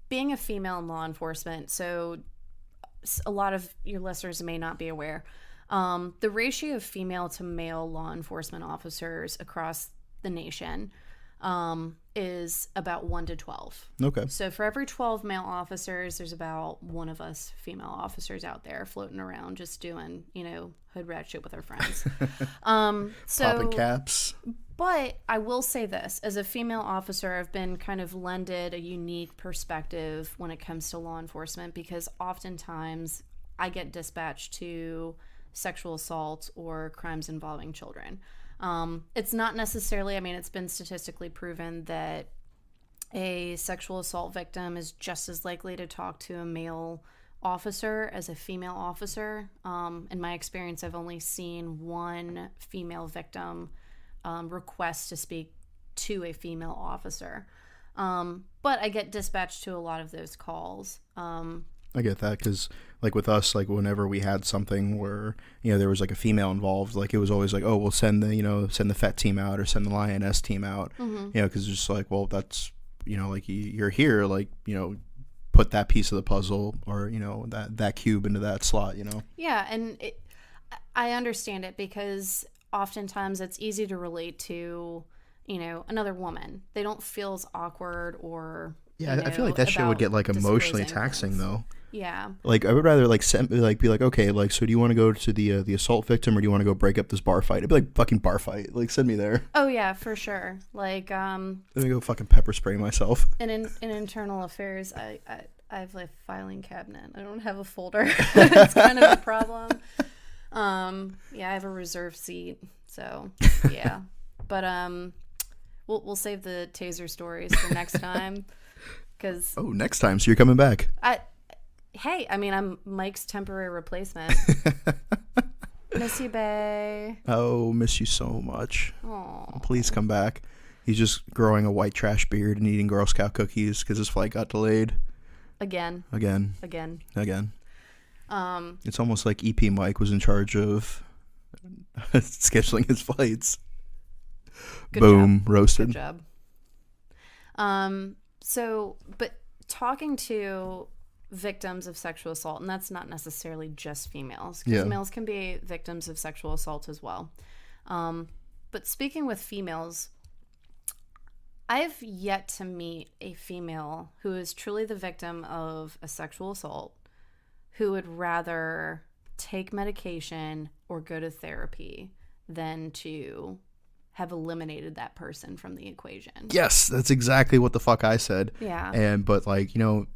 being a female in law enforcement, so a lot of your listeners may not be aware, the ratio of female to male law enforcement officers across the nation is about 1 to 12. Okay. So for every 12 male officers, there's about one of us female officers out there floating around just doing, hood rat shit with our friends. Popping caps. But I will say this, as a female officer, I've been kind of lended a unique perspective when it comes to law enforcement, because oftentimes I get dispatched to sexual assault or crimes involving children. It's not necessarily, it's been statistically proven that a sexual assault victim is just as likely to talk to a male officer as a female officer. In my experience, I've only seen one female victim request to speak to a female officer. But I get dispatched to a lot of those calls. I get that because, like, with us, like, whenever we had something where, there was, like, a female involved, like, it was always like, oh, we'll send the FET team out or send the Lioness team out, because it's just like, well, that's, like, you're here, like, put that piece of the puzzle or, that cube into that slot, Yeah, and I understand it because oftentimes it's easy to relate to, another woman. They don't feel as awkward or... Yeah, I feel like that shit would get, like, emotionally taxing, things. though. Yeah. Like, I would rather, like, be like, okay, like, so do you want to go to the assault victim or do you want to go break up this bar fight? I'd be like, fucking bar fight. Like, send me there. Oh, yeah, for sure. Like, Let me go fucking pepper spray myself. in internal affairs, I have a filing cabinet. I don't have a folder. It's kind of a problem. Yeah, I have a reserve seat. So, yeah. But, we'll save the taser stories for next time. Cause next time, so you're coming back. I'm Mike's temporary replacement. Miss you, bae. Oh, miss you so much. Aww. Please come back. He's just growing a white trash beard and eating Girl Scout cookies because his flight got delayed. Again. It's almost like EP Mike was in charge of scheduling his flights. Boom, roasted. Good job. But talking to victims of sexual assault, and that's not necessarily just females, because males can be victims of sexual assault as well. But speaking with females, I've yet to meet a female who is truly the victim of a sexual assault who would rather take medication or go to therapy than to have eliminated that person from the equation. Yes, that's exactly what the fuck I said. Yeah. But like, you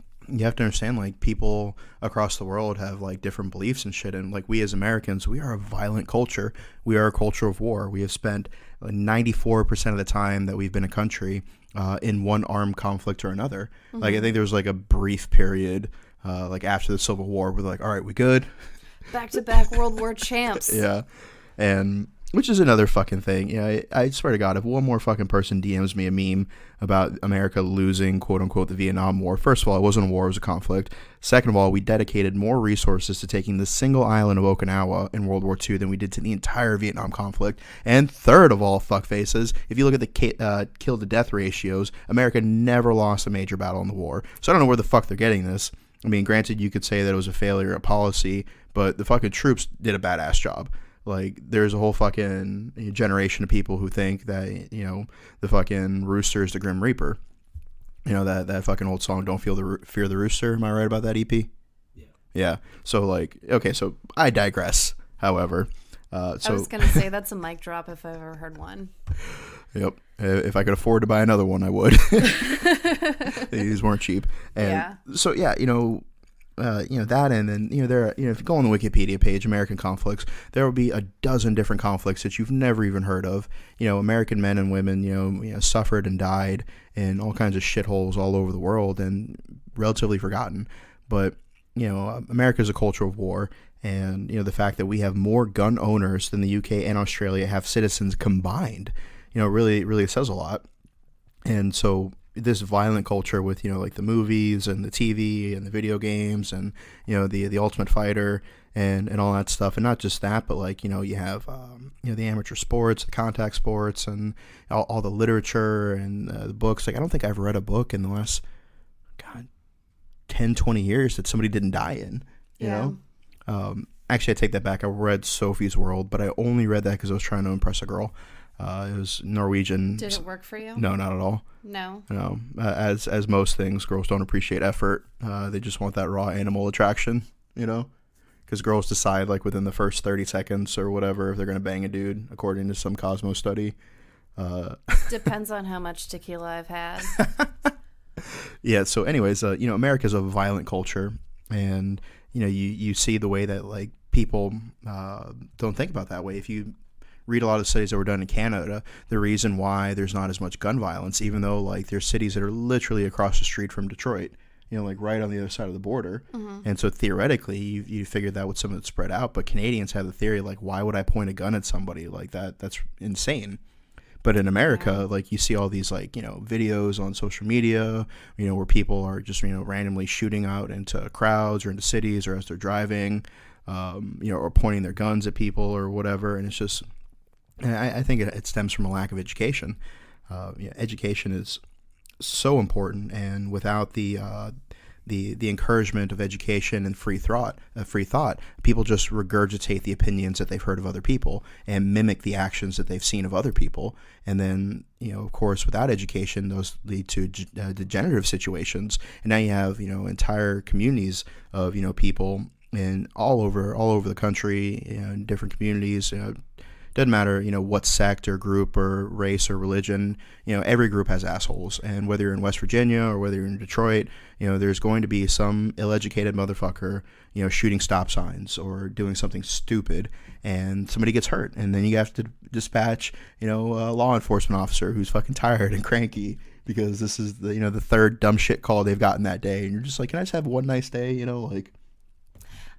have to understand, like, people across the world have, like, different beliefs and shit. And, like, we as Americans, we are a violent culture. We are a culture of war. We have spent 94% of the time that we've been a country in one armed conflict or another. Mm-hmm. Like, I think there was, like, a brief period, like, after the Civil War, where they're like, all right, we good? Back-to-back World War champs. Yeah. And... which is another fucking thing. I swear to God, if one more fucking person DMs me a meme about America losing, quote unquote, the Vietnam War, first of all, it wasn't a war, it was a conflict. Second of all, we dedicated more resources to taking the single island of Okinawa in World War II than we did to the entire Vietnam conflict. And third of all, fuckfaces, if you look at the kill to death ratios, America never lost a major battle in the war. So I don't know where the fuck they're getting this. I mean, granted, you could say that it was a failure of policy, but the fucking troops did a badass job. Like, there's a whole fucking generation of people who think that, the fucking rooster is the Grim Reaper. That fucking old song, Don't Fear the Rooster. Am I right about that, EP? Yeah. Yeah. So, like, okay, so I digress, however. I was going to say that's a mic drop if I've ever heard one. Yep. If I could afford to buy another one, I would. These weren't cheap. And yeah. So, yeah, that, and then, there are, if you go on the Wikipedia page, American conflicts, there will be a dozen different conflicts that you've never even heard of. American men and women, suffered and died in all kinds of shitholes all over the world and relatively forgotten. But, America is a culture of war. And, the fact that we have more gun owners than the UK and Australia have citizens combined, really, really says a lot. And so this violent culture with, like the movies and the TV and the video games and, the Ultimate Fighter and all that stuff. And not just that, but like, you have, the amateur sports, the contact sports and all the literature and the books. Like, I don't think I've read a book in the last, 10, 20 years that somebody didn't die in, you know? Actually, I take that back. I read Sophie's World, but I only read that because I was trying to impress a girl. It was Norwegian. Did it work for you? No, not at all. No. No. As most things, girls don't appreciate effort. They just want that raw animal attraction, because girls decide like within the first 30 seconds or whatever if they're going to bang a dude, according to some Cosmo study. Depends on how much tequila I've had. Yeah. So anyways, America's a violent culture, and you see the way that like people don't think about that way. If you read a lot of the studies that were done in Canada, the reason why there's not as much gun violence, even though like there's cities that are literally across the street from Detroit, like right on the other side of the border. Mm-hmm. And so theoretically you figured that would some of it spread out, but Canadians have the theory like, why would I point a gun at somebody like that? That's insane. But in Yeah. America, like, you see all these, like, videos on social media, where people are just, randomly shooting out into crowds or into cities or as they're driving, or pointing their guns at people or whatever. And it's just, and I think it stems from a lack of education. Education is so important, and without the encouragement of education and free thought, people just regurgitate the opinions that they've heard of other people and mimic the actions that they've seen of other people. And then, of course, without education, those lead to degenerative situations. And now you have, entire communities of, people in all over the country, in different communities. Doesn't matter, what sect or group or race or religion, every group has assholes. And whether you're in West Virginia or whether you're in Detroit, there's going to be some ill-educated motherfucker, shooting stop signs or doing something stupid, and somebody gets hurt. And then you have to dispatch, a law enforcement officer who's fucking tired and cranky because this is the third dumb shit call they've gotten that day. And you're just like, can I just have one nice day? Like.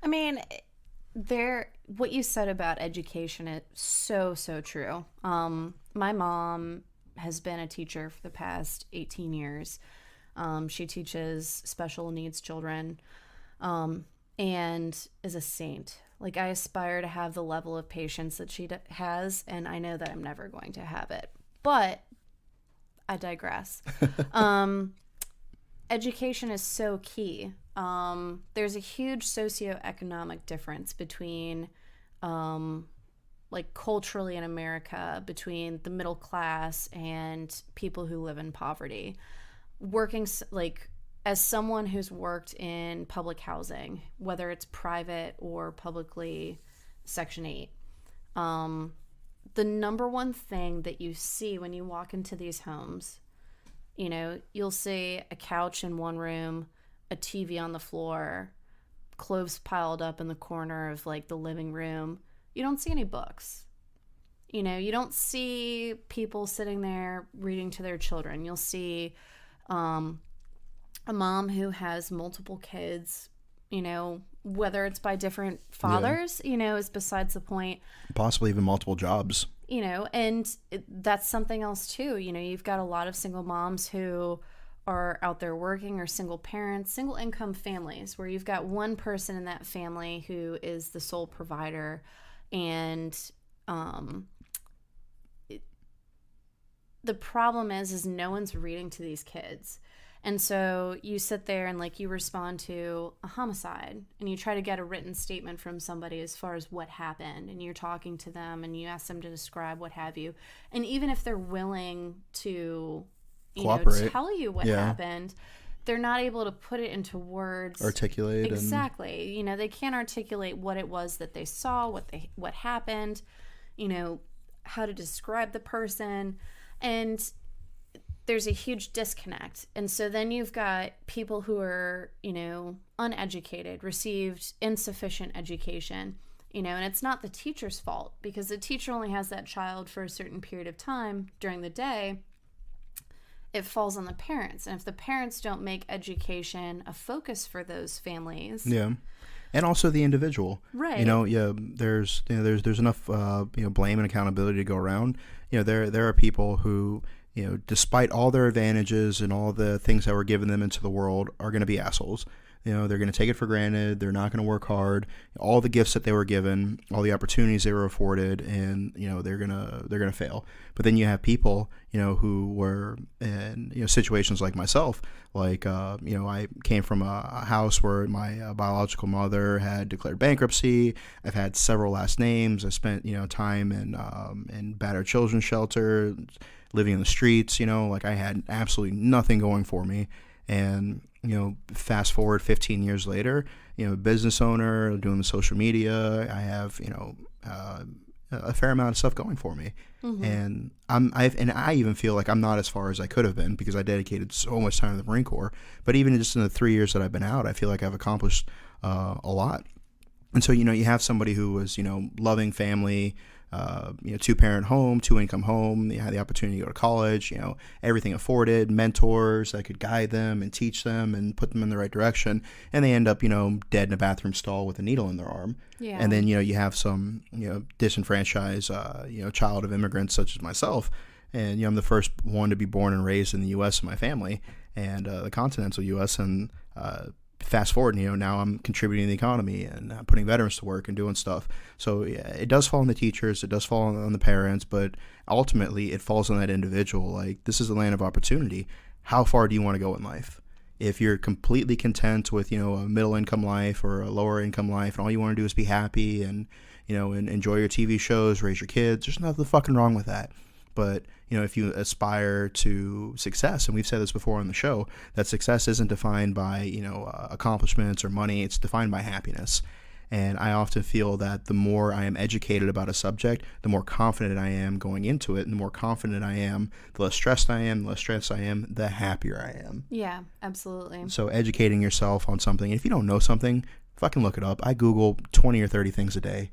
I mean, what you said about education is so true. My mom has been a teacher for the past 18 years. She teaches special needs children, and is a saint. Like, I aspire to have the level of patience that she has, and I know that I'm never going to have it. But I digress. Education is so key. There's a huge socioeconomic difference between, like, culturally in America, between the middle class and people who live in poverty. Working, like, as someone who's worked in public housing, whether it's private or publicly Section 8, the number one thing that you see when you walk into these homes, you'll see a couch in one room, a TV on the floor, clothes piled up in the corner of, like, the living room. You don't see any books. You don't see people sitting there reading to their children. You'll see a mom who has multiple kids, whether it's by different fathers, is besides the point. Possibly even multiple jobs. And that's something else too. You've got a lot of single moms who are out there working, or single parents, single income families, where you've got one person in that family who is the sole provider, and the problem is no one's reading to these kids. And so you sit there and, like, you respond to a homicide and you try to get a written statement from somebody as far as what happened, and you're talking to them and you ask them to describe what have you. And even if they're willing to, tell you what happened, they're not able to put it into words. Articulate. Exactly. They can't articulate what it was that they saw, what happened, how to describe the person. And there's a huge disconnect. And so then you've got people who are, uneducated, received insufficient education, and it's not the teacher's fault, because the teacher only has that child for a certain period of time during the day. It falls on the parents. And if the parents don't make education a focus for those families. Yeah. And also the individual. Right. There's enough blame and accountability to go around. There are people who, despite all their advantages and all the things that were given them into the world, are going to be assholes. They're going to take it for granted. They're not going to work hard. All the gifts that they were given, all the opportunities they were afforded, and they're gonna fail. But then you have people, who were in situations like myself. Like I came from a house where my biological mother had declared bankruptcy. I've had several last names. I spent time in battered children's shelter, living in the streets. Like, I had absolutely nothing going for me. And fast forward 15 years later, business owner, doing the social media, I have a fair amount of stuff going for me. Mm-hmm. And I even feel like I'm not as far as I could have been, because I dedicated so much time to the Marine Corps. But even just in the 3 years that I've been out, I feel like I've accomplished a lot. And so you have somebody who was loving family, 2-parent home, 2-income home. They had the opportunity to go to college, everything afforded, mentors that could guide them and teach them and put them in the right direction. And they end up, dead in a bathroom stall with a needle in their arm. Yeah. And then, you have some, disenfranchised, child of immigrants such as myself, And I'm the first one to be born and raised in the U.S. in my family, and the continental U.S. And fast forward, now I'm contributing to the economy and putting veterans to work and doing stuff. So yeah, it does fall on the teachers, it does fall on the parents, but ultimately it falls on that individual. Like, this is a land of opportunity. How far do you want to go in life? If you're completely content with, a middle income life or a lower income life, and all you want to do is be happy and, and enjoy your TV shows, raise your kids, there's nothing fucking wrong with that. But, if you aspire to success, and we've said this before on the show, that success isn't defined by, accomplishments or money. It's defined by happiness. And I often feel that the more I am educated about a subject, the more confident I am going into it. And the more confident I am, the less stressed I am, the happier I am. Yeah, absolutely. So educating yourself on something. If you don't know something, fucking look it up. I Google 20 or 30 things a day,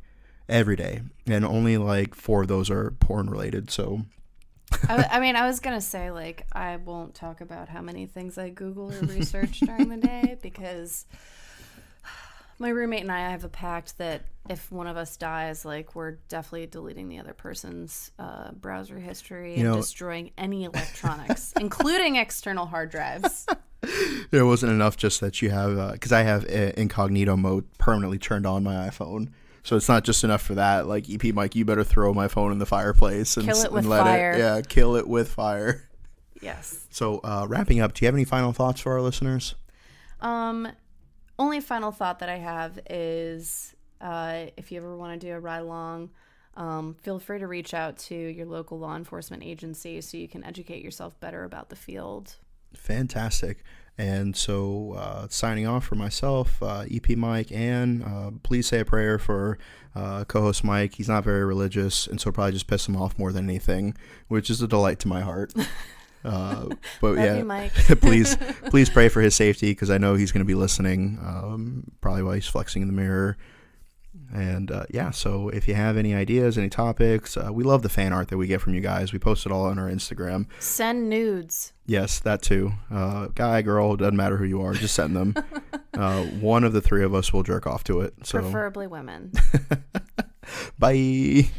every day. And only like 4 of those are porn related. So I was going to say, like, I won't talk about how many things I Google or research during the day, because my roommate and I have a pact that if one of us dies, like, we're definitely deleting the other person's browser history and destroying any electronics, including external hard drives. It wasn't enough just that you have, because I have incognito mode permanently turned on my iPhone. So it's not just enough for that. Like, EP Mike, you better throw my phone in the fireplace and kill it with let fire. Kill it with fire. Yes. So wrapping up, do you have any final thoughts for our listeners? Only final thought that I have is if you ever want to do a ride along, feel free to reach out to your local law enforcement agency so you can educate yourself better about the field. Fantastic. And so signing off for myself, EP Mike, and please say a prayer for co-host Mike. He's not very religious, and so it'll probably just piss him off more than anything, which is a delight to my heart. But Love yeah, you, Mike. please pray for his safety, because I know he's going to be listening, probably while he's flexing in the mirror. And so if you have any ideas, any topics, we love the fan art that we get from you guys. We post it all on our Instagram. Send nudes. Yes, that too. Guy, girl, doesn't matter who you are, just send them. One of the 3 of us will jerk off to it. So Preferably women. Bye.